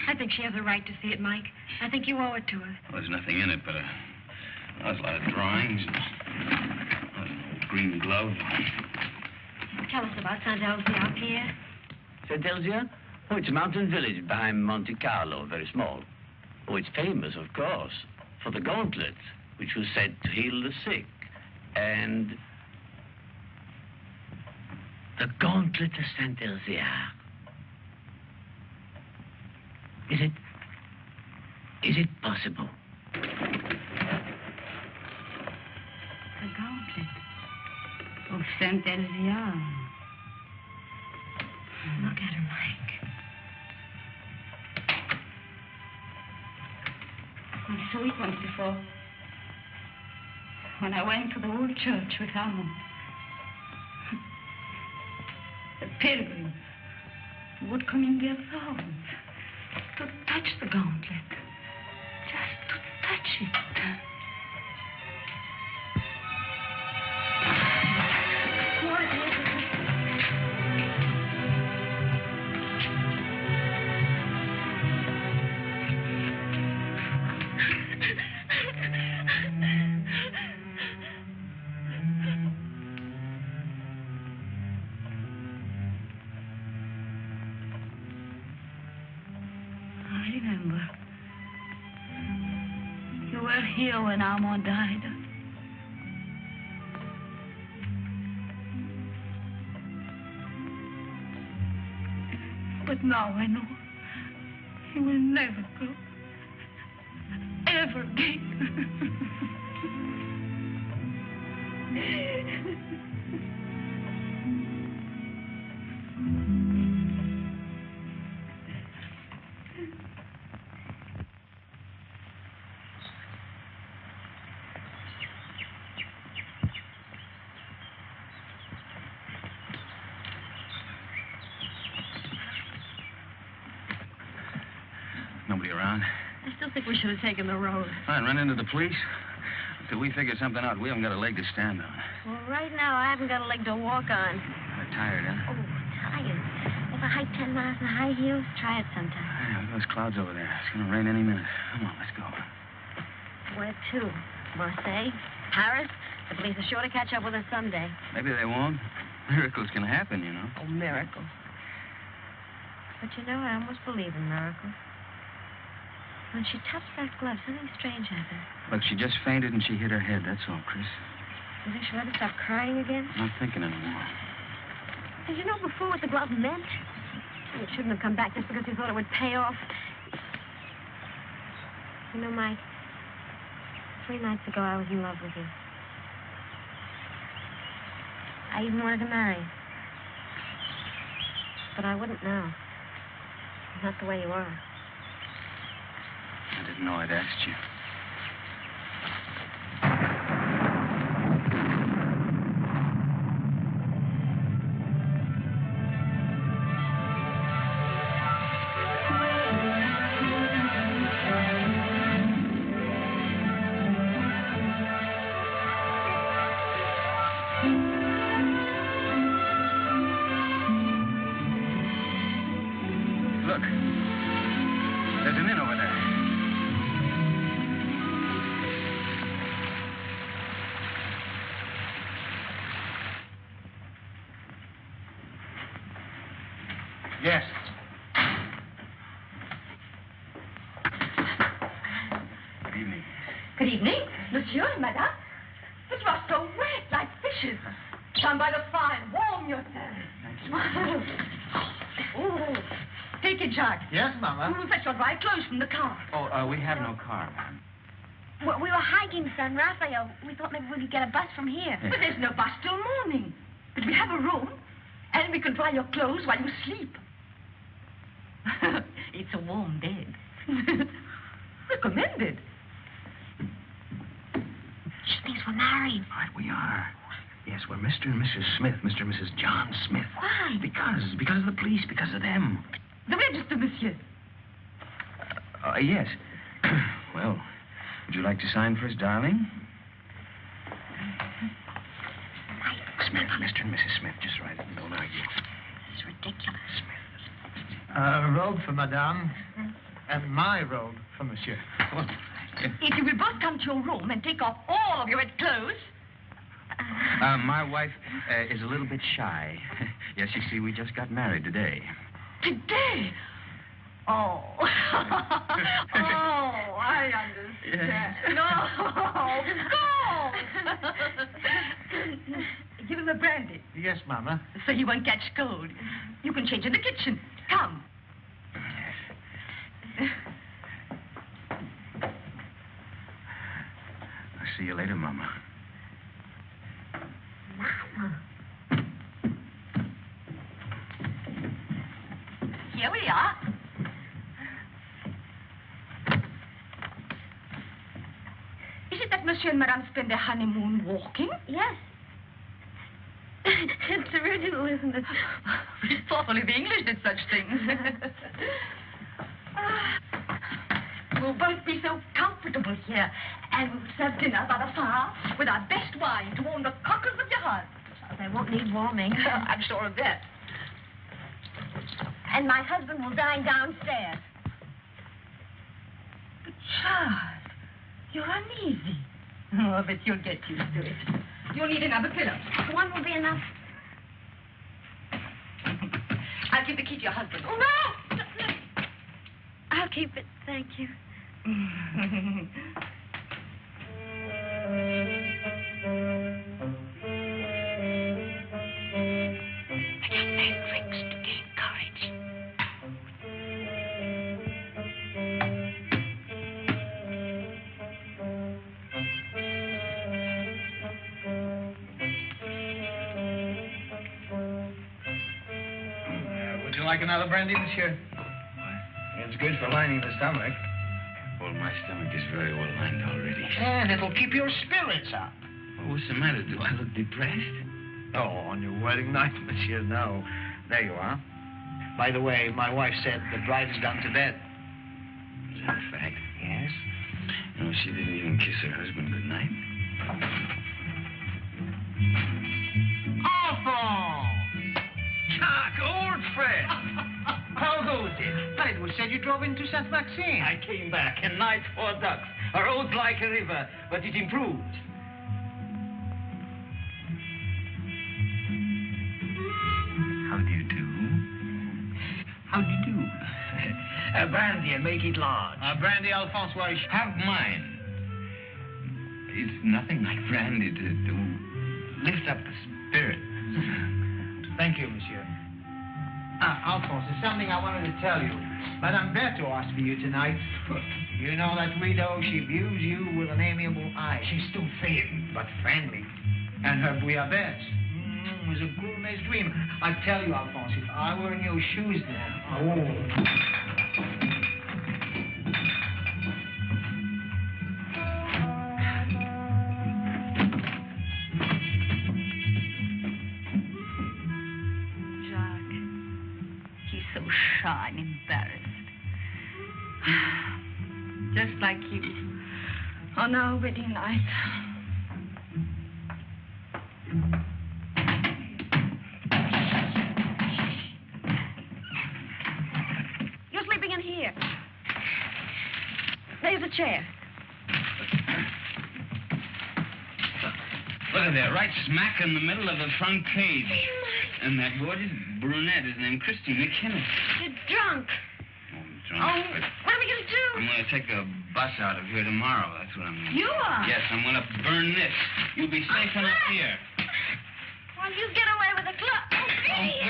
I think she has a right to see it, Mike. I think you owe it to her. Well, there's nothing in it but there's a lot of drawings and an old green glove. Tell us about Saint-Elzia, Pierre. Saint-Elzia? Oh, it's a mountain village behind Monte Carlo, very small. Oh, it's famous, of course, for the gauntlet, which was said to heal the sick. And the gauntlet of Saint-Elzia. Is it possible? The gauntlet of Saint-Elzia. Look at her, Mike. I saw it once before. When I went to the old church with Armand. The pilgrims would come in their thousands to touch the gauntlet. Just to touch it. Here when Armand died. But now I know he will never go. Ever again. Nobody around? I still think we should have taken the road. Fine, run into the police. Until we figure something out, we haven't got a leg to stand on. Well, right now, I haven't got a leg to walk on. Kind of tired, huh? Oh, tired. Ever hike 10 miles in high heels? Try it sometime. Yeah, look at those clouds over there. It's going to rain any minute. Come on, let's go. Where to? Marseille? Paris? The police are sure to catch up with us someday. Maybe they won't. Miracles can happen, you know. Oh, miracles. But you know, I almost believe in miracles. When she touched that glove, something strange happened. Look, she just fainted and she hit her head, that's all, Chris. You think she'll ever stop crying again? I'm not thinking anymore. Did you know before what the glove meant? It shouldn't have come back just because you thought it would pay off. You know, Mike, 3 nights ago I was in love with you. I even wanted to marry you. But I wouldn't now. Not the way you are. I didn't know I'd asked you. Look, there's an inn over there. Yes. Good evening. Good evening, monsieur and madame. But you are so wet, like fishes. Stand by the fire and warm yourselves. Oh, take it, Jacques. Yes, Mama. We will fetch your dry clothes from the car. Oh, we have no car, ma'am. Well, we were hiking San Rafael. We thought maybe we could get a bus from here. But there's no bus till morning. But we have a room, and we can dry your clothes while you sleep. It's a warm bed. Recommended. She thinks we're married. Right, we are. Yes, we're Mr. and Mrs. Smith, Mr. and Mrs. John Smith. Why? Because of the police, because of them. The register, monsieur. Yes. Well, would you like to sign first, darling? Smith, Mr. and Mrs. Smith, just write it and don't argue. It's ridiculous. Robe for Madame, and my robe for Monsieur. If you will both come to your room and take off all of your wet clothes. My wife is a little bit shy. Yes, you see, we just got married today. Today? Oh. Oh, I understand. Yes. No, go. Give him a brandy. Yes, Mama. So he won't catch cold. You can change in the kitchen. Come. I'll see you later, Mama. Mama. Here we are. Is it that Monsieur and Madame spend their honeymoon walking? Yes. It's original, isn't it? We thought only the English did such things. We'll both be so comfortable here, and we'll serve dinner by the fire with our best wine to warm the cockles of your heart. They won't need warming. I'm sure of that. And my husband will dine downstairs. But, Charles, you're uneasy. Oh, but you'll get used to it. You'll need another pillow. One will be enough. I'll give the key to your husband. Oh, no! I'll keep it, thank you. Again, men drinks to gain courage. like another brandy, monsieur? It's good for lining the stomach. Well, my stomach is very well lined already. And it'll keep your spirits up. Well, what's the matter? Do I look depressed? Oh, on your wedding night, monsieur, no. There you are. By the way, my wife said the bride has gone to bed. Is that a fact? Yes. No, she didn't even kiss her husband goodnight. Alphonse! Chuck, old friend! How goes it? But it was said you drove into Saint Maxime. I came back, and night for ducks. A road like a river, but it improved. How do you do? How do you do? A brandy and make it large. Brandy, Alphonse, why? Have mine. It's nothing like brandy to lift up the spirit. Thank you, monsieur. Alphonse, there's something I wanted to tell you. Madame Berthaud asked for you tonight. You know that widow, she views you with an amiable eye. She's too thin, but friendly. And her bouillabaisse was a gourmet's dream. I tell you, Alphonse, if I were in your shoes now... Oh... Shy and embarrassed. Just like you on our wedding night. You're sleeping in here. There's a chair. Look at that, right smack in the middle of the front page. And that gorgeous brunette is named Christine McKinnon. You're drunk. Drunk. Oh, what are we going to do? I'm going to take a bus out of here tomorrow. That's what I'm going to do. You are? Yes, I'm going to burn this. You'll be safe enough here. Well, you get away with the club. Oh,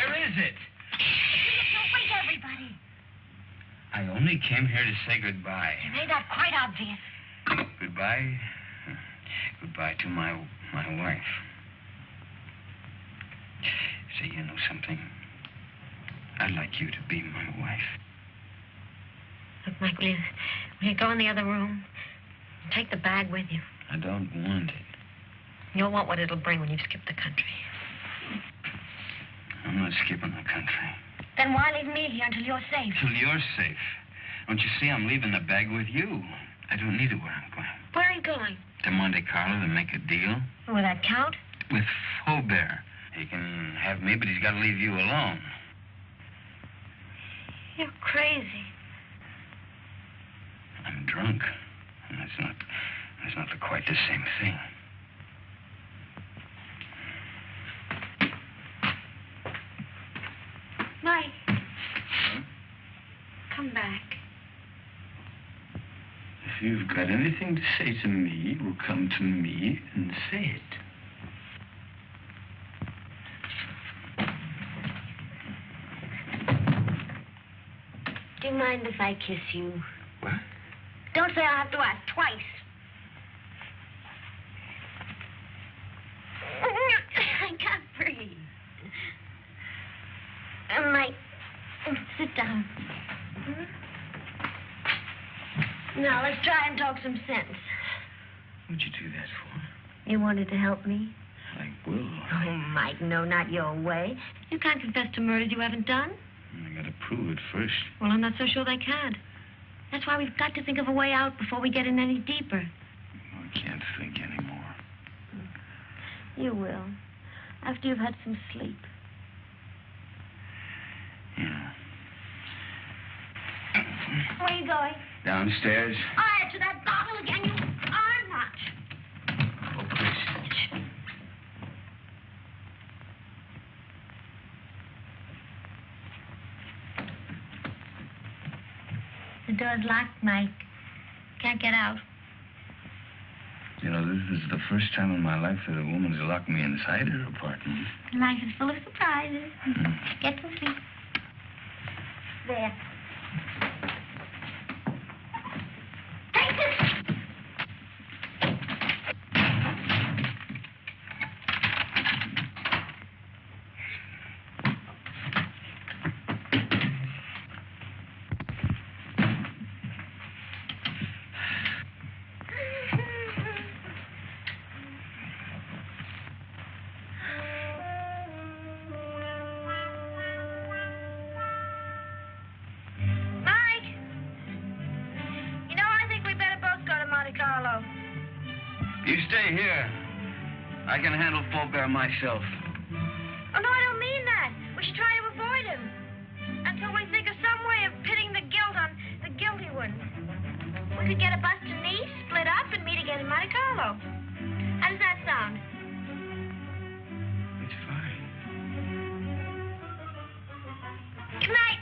where is it? Don't wake everybody. I only came here to say goodbye. You made that quite obvious. Goodbye? Goodbye to my wife. Say, you know something? I'd like you to be my wife. Look, Mike, will you go in the other room? Take the bag with you. I don't want it. You'll want what it'll bring when you've skipped the country. I'm not skipping the country. Then why leave me here until you're safe? Till you're safe. Don't you see I'm leaving the bag with you? I don't need it where I'm going. Where are you going? To Monte Carlo to make a deal. With that count? With Faubert. He can have me, but he's got to leave you alone. You're crazy. I'm drunk. And that's not quite the same thing. Mike. Huh? Come back. If you've got anything to say to me, well, come to me and say it. Do you mind if I kiss you? What? Don't say I'll have to ask twice. I can't breathe. Mike, sit down. Now, let's try and talk some sense. What'd you do that for? You wanted to help me? I will. Oh, Mike, no, not your way. You can't confess to murders you haven't done. I gotta prove it first. Well, I'm not so sure they can't. That's why we've got to think of a way out before we get in any deeper. I can't think anymore. You will. After you've had some sleep. Yeah. Where are you going? Downstairs. To that bottle again. You are not. Oh, please. The door's locked, Mike. Can't get out. You know, this is the first time in my life that a woman's locked me inside her apartment. Life is full of surprises. Get to sleep. There. Take this. You stay here. I can handle Faubert myself. Oh, no, I don't mean that. We should try to avoid him. Until we think of some way of pitting the guilt on the guilty ones. We could get a bus to Nice, split up, and meet again in Monte Carlo. How does that sound? It's fine. Good night.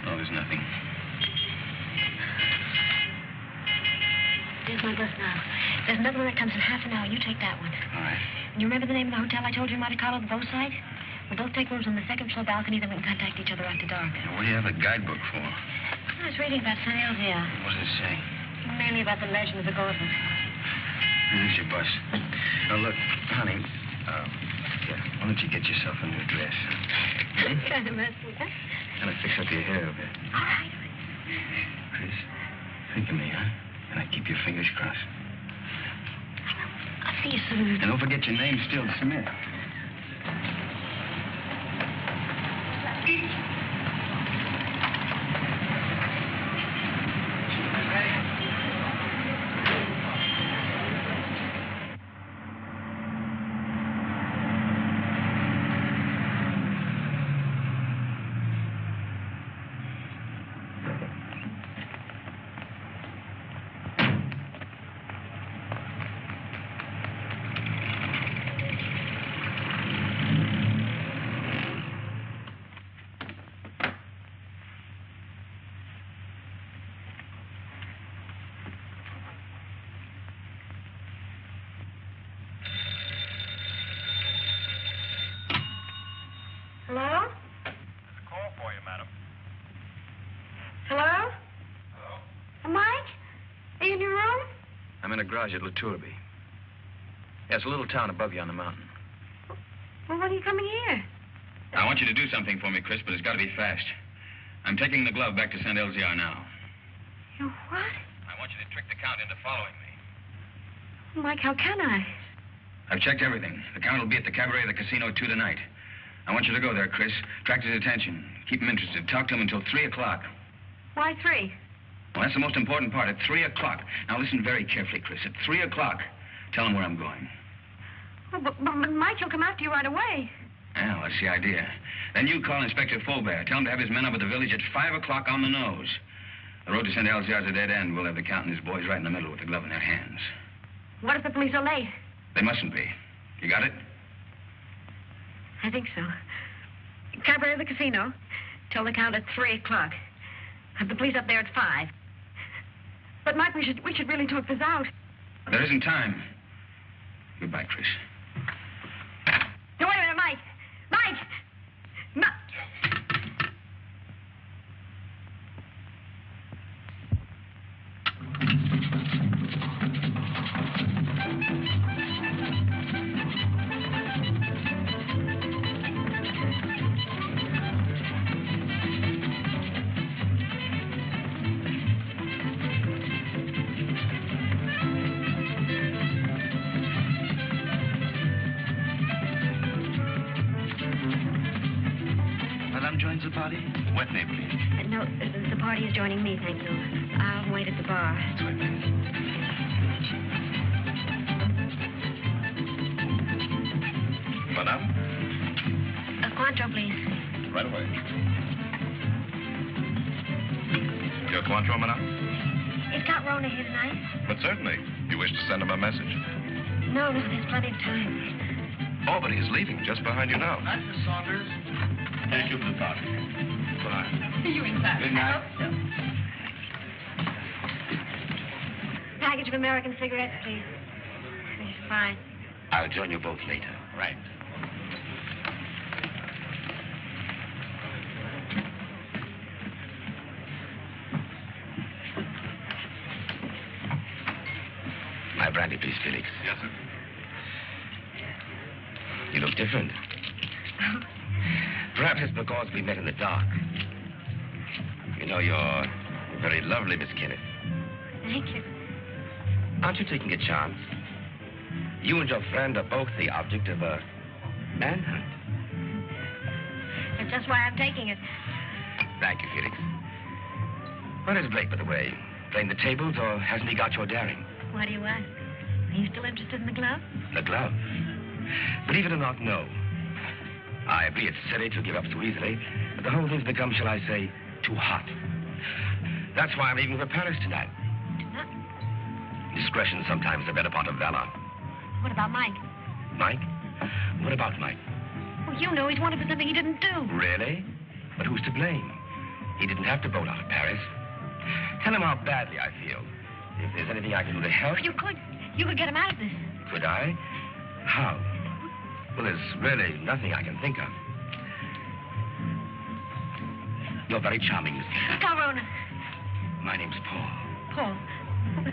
No, there's nothing. There's my bus now. There's another one that comes in half an hour. You take that one. All right. You remember the name of the hotel I told you in Monte Carlo, the boat site? We'll both take rooms on the second floor balcony, then we can contact each other after dark. Now, what do you have a guidebook for? I was reading about St. Elzia. What does it say? Mainly about the legend of the gauntlet. Here's your bus. Now, look, honey, here, why don't you get yourself a new dress? Kind of mess with that. Kind of fix up your hair a bit. All right. Chris, think of me, huh? And I keep your fingers crossed. I'll see you soon. And don't forget your name, still Smith. Hello? There's a call for you, madam. Hello? Hello? Mike? Are you in your room? I'm in a garage at La Tourbe. Yeah, it's a little town above you on the mountain. Well, what are you coming here? I want you to do something for me, Chris, but it's got to be fast. I'm taking the glove back to St. Elzia now. You what? I want you to trick the Count into following me. Mike, how can I? I've checked everything. The Count will be at the cabaret of the casino 2 tonight. I want you to go there, Chris. Attract his attention. Keep him interested. Talk to him until 3 o'clock. Why 3? Well, that's the most important part. At 3 o'clock. Now, listen very carefully, Chris. At 3 o'clock, tell him where I'm going. Oh, but Mike, he'll come after you right away. Yeah, well, that's the idea. Then you call Inspector Faubert. Tell him to have his men up at the village at 5 o'clock on the nose. The road to St. Elzia is a dead end. We'll have the Count and his boys right in the middle with the glove in their hands. What if the police are late? They mustn't be. You got it? I think so. Cabaret of the casino. Tell the Count at 3 o'clock. Have the police up there at 5. But, Mike, we should really talk this out. There isn't time. Goodbye, Chris. No, wait a minute, Mike. Mike! Joins the party? What name, please? No, the party is joining me, thank you. I'll wait at the bar. That's right, please. Madame? A Cointreau, please. Right away. Your Cointreau, madame? Is Count Rona here tonight? But certainly. You wish to send him a message? No, there's plenty of time. Oh, but he's leaving just behind you now. Night, Miss Saunders. Thank you for the party. Bye. See you inside. Good night. I hope so. Package of American cigarettes, please. Fine. I'll join you both later. Right. My brandy, please, Felix. Yes, sir. You look different. Perhaps it's because we met in the dark. You know, you're very lovely, Miss Kenneth. Thank you. Aren't you taking a chance? You and your friend are both the object of a manhunt. That's just why I'm taking it. Thank you, Felix. Where is Blake, by the way? Playing the tables, or hasn't he got your daring? Why do you ask? Are you still interested in the glove? The glove? Believe it or not, no. I agree it's silly to give up so easily, but the whole thing's become, shall I say, too hot. That's why I'm leaving for Paris tonight. Discretion sometimes the better part of valor. What about Mike? Mike? What about Mike? Well, you know he's wanted for something he didn't do. Really? But who's to blame? He didn't have to bolt out of Paris. Tell him how badly I feel. If there's anything I can do to help... You could get him out of this. Could I? How? Well, there's really nothing I can think of. You're very charming, Miss Kennedy. Corona. My name's Paul. Paul,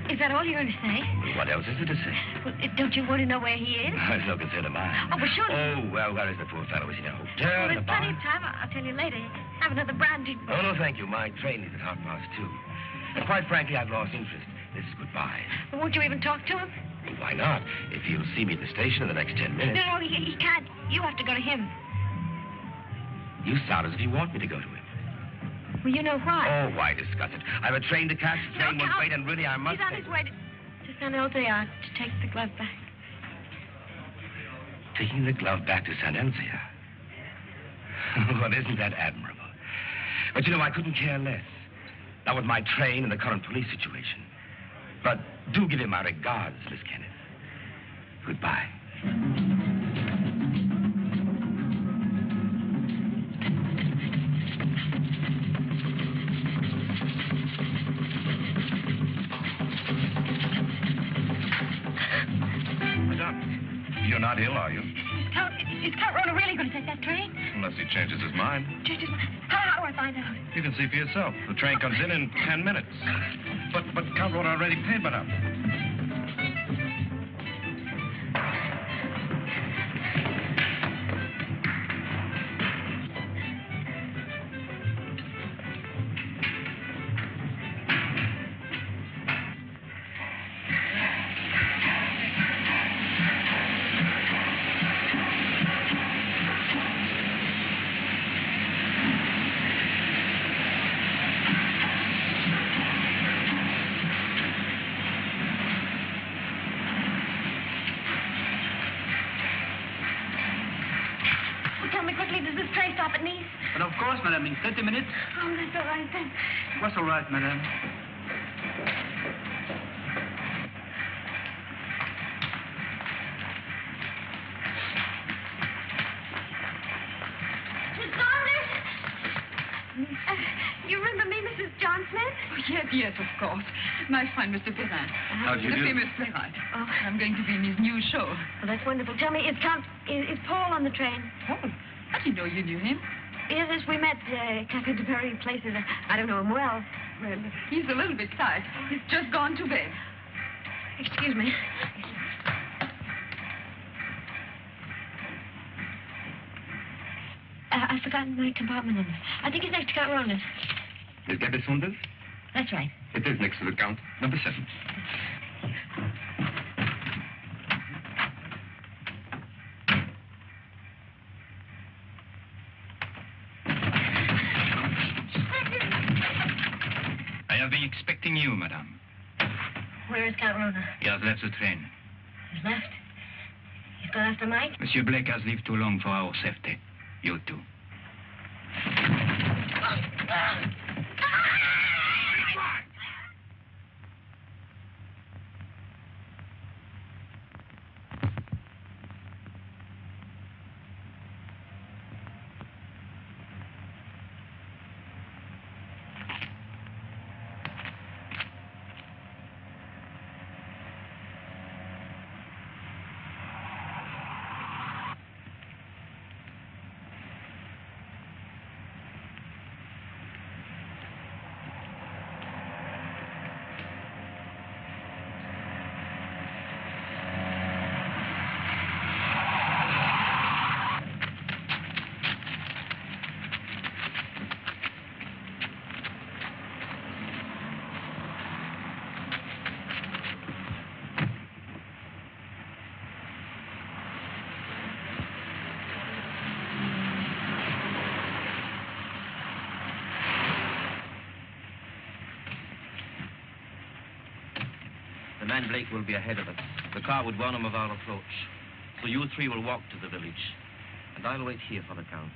is that all you're going to say? Well, what else is there to say? Well, don't you want to know where he is? It's no concern of mine. Oh, but surely... Oh, well, where is the poor fellow? Is he in a hotel, Well, in a there's bar? plenty of time. I'll tell you later. Have another brandy. Oh, no, thank you. My train is at 2:30. And quite frankly, I've lost interest. This is goodbye. Well, won't you even talk to him? Why not? If he'll see me at the station in the next 10 minutes. No, he can't. You have to go to him. You sound as if you want me to go to him. Well, you know why. Oh, why discuss it? I have a train to catch. The train won't wait, and really, I must... He's on his way to San Elzea to take the glove back. Taking the glove back to San Elzea. Well, isn't that admirable? But, you know, I couldn't care less. Not with my train and the current police situation. But do give him my regards, Miss Kenneth. Goodbye. Madame, you're not ill, are you? Is Count Rona really going to take that train? Unless he changes his mind. How do I find out? You can see for yourself. The train comes in 10 minutes. But Count Rona already paid, madame. But of course, madame, in 30 minutes. Oh, that's all right then. What's all right, madame? Miss Garner? You remember me, Mrs. John Smith? Oh, yes, of course. My friend, Mr. Perrin. How do you the do? famous playwright. Oh. I'm going to be in his new show. Well, that's wonderful. Tell me, is Paul on the train? Paul? I didn't know you knew him. Yes, we met Cafe de Paris places. I don't know him well. Well, he's a little bit tired. He's just gone to bed. Excuse me. I've forgotten my compartment number. I think it's next to Count Rona's. Is that the Saunders? That's right. It is next to the Count. Number 7. I have been expecting you, madame. Where is Count Rona? He has left the train. He's left. He's gone after Mike? Monsieur Blake has lived too long for our safety. You too. man Blake will be ahead of us. The car would warn him of our approach. So you three will walk to the village. And I'll wait here for the Count.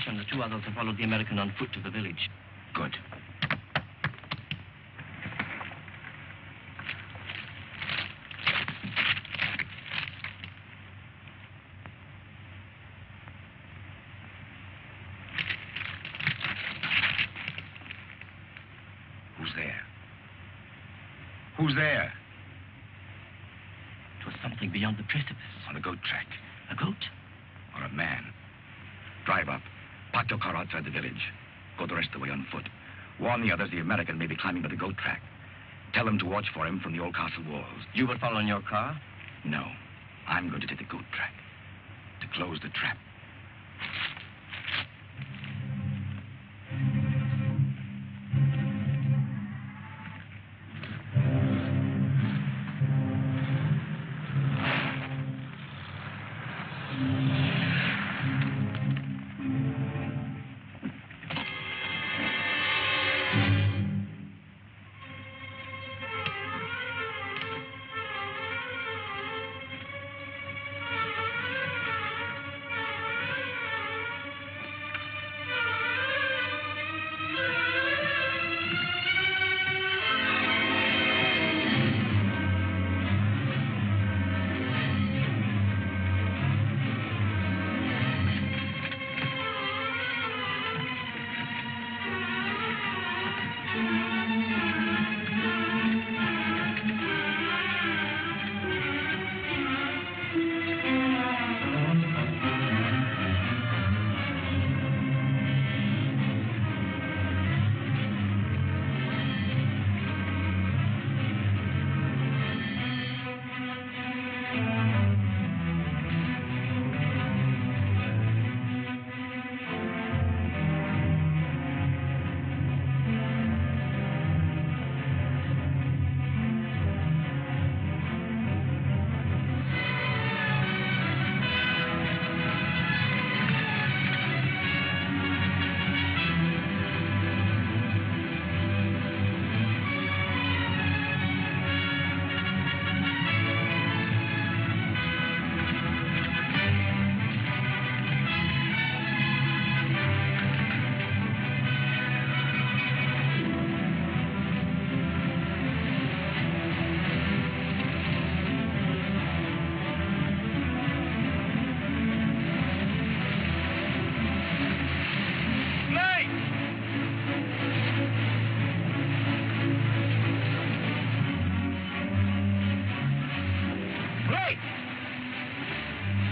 And the two others have followed the American on foot to the village. Good. Who's there? Who's there? It was something beyond the precipice. On a goat track. A goat? Or a man. Drive up. Park your car outside the village. Go the rest of the way on foot. Warn the others the American may be climbing to the goat track. Tell them to watch for him from the old castle walls. You will follow in your car? No. I'm going to take the goat track. To close the trap.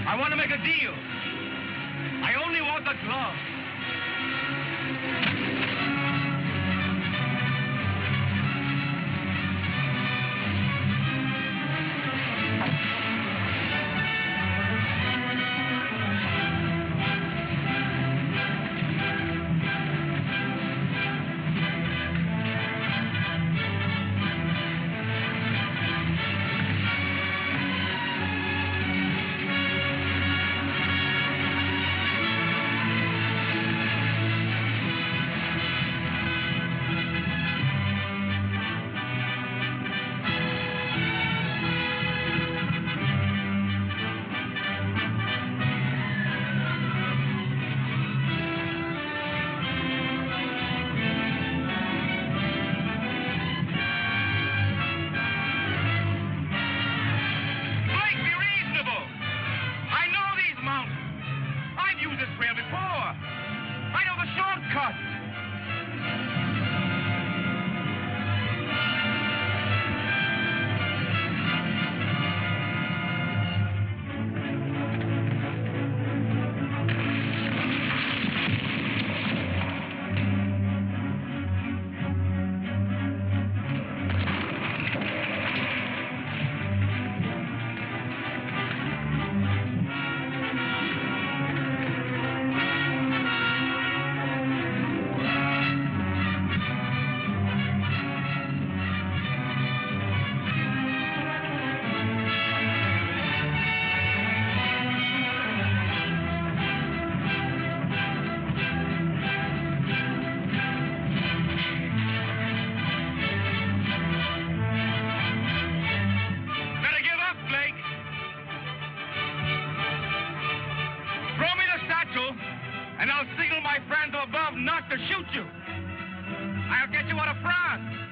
I want to make a deal. I only want the glove. and I'll signal my friends above not to shoot you. I'll get you out of France.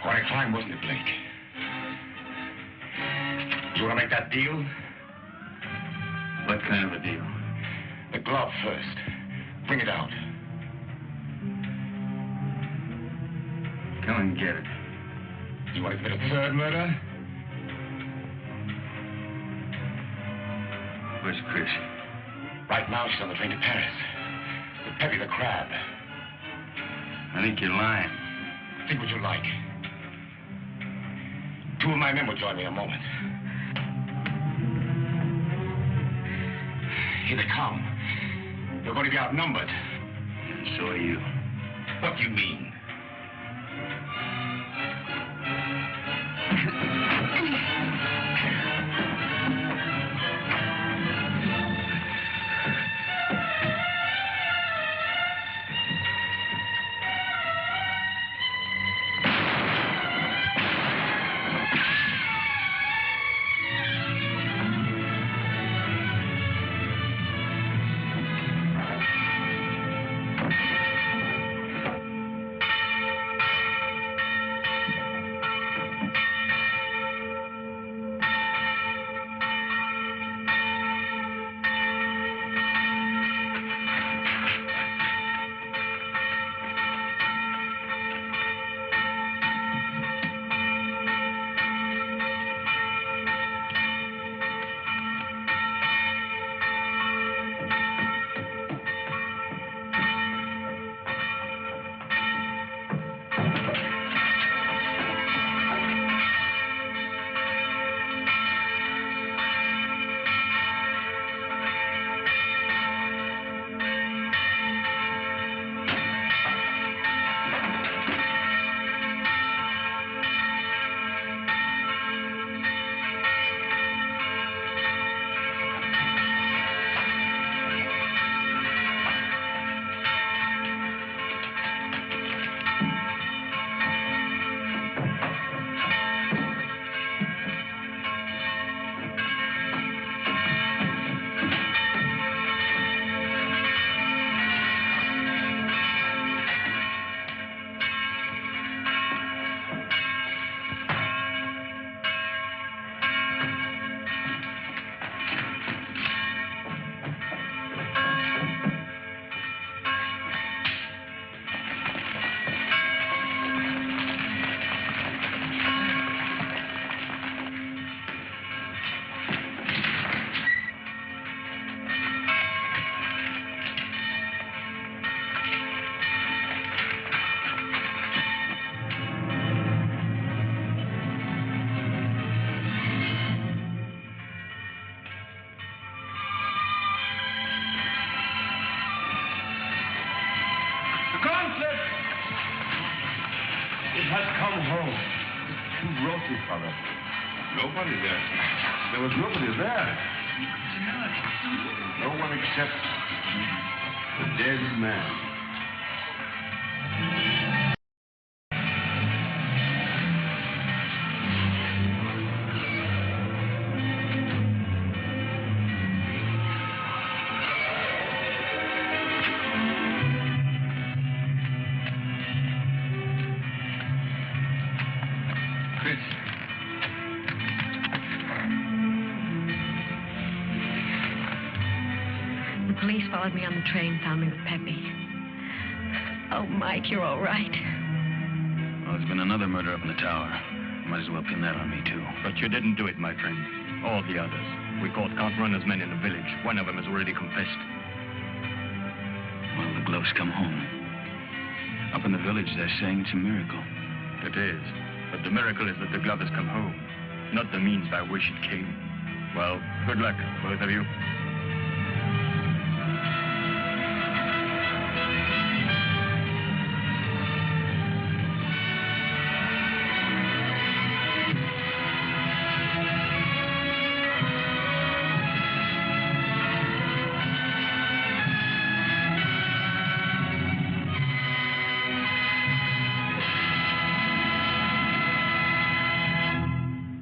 Quite a climb, wasn't it, Blake? You want to make that deal? What kind of a deal? The glove first. Bring it out. Come and get it. You want to commit a third murder? Where's Chris? Right now, she's on the train to Paris. With Peppy the Crab. I think you're lying. Think what you like. Two of my men will join me in a moment. Here they come. You're going to be outnumbered. And so are you. What do you mean? empty, Father. Nobody there. There was nobody there. No one except the dead man. The police followed me on the train, found me with Pepe. Oh, Mike, you're all right. Well, there's been another murder up in the tower. Might as well pin that on me, too. But you didn't do it, my friend. All the others. We caught Count Runner's men in the village. One of them has already confessed. Well, the gloves come home. Up in the village, they're saying it's a miracle. It is. But the miracle is that the glove has come home, not the means by which it came. Well, good luck, both of you.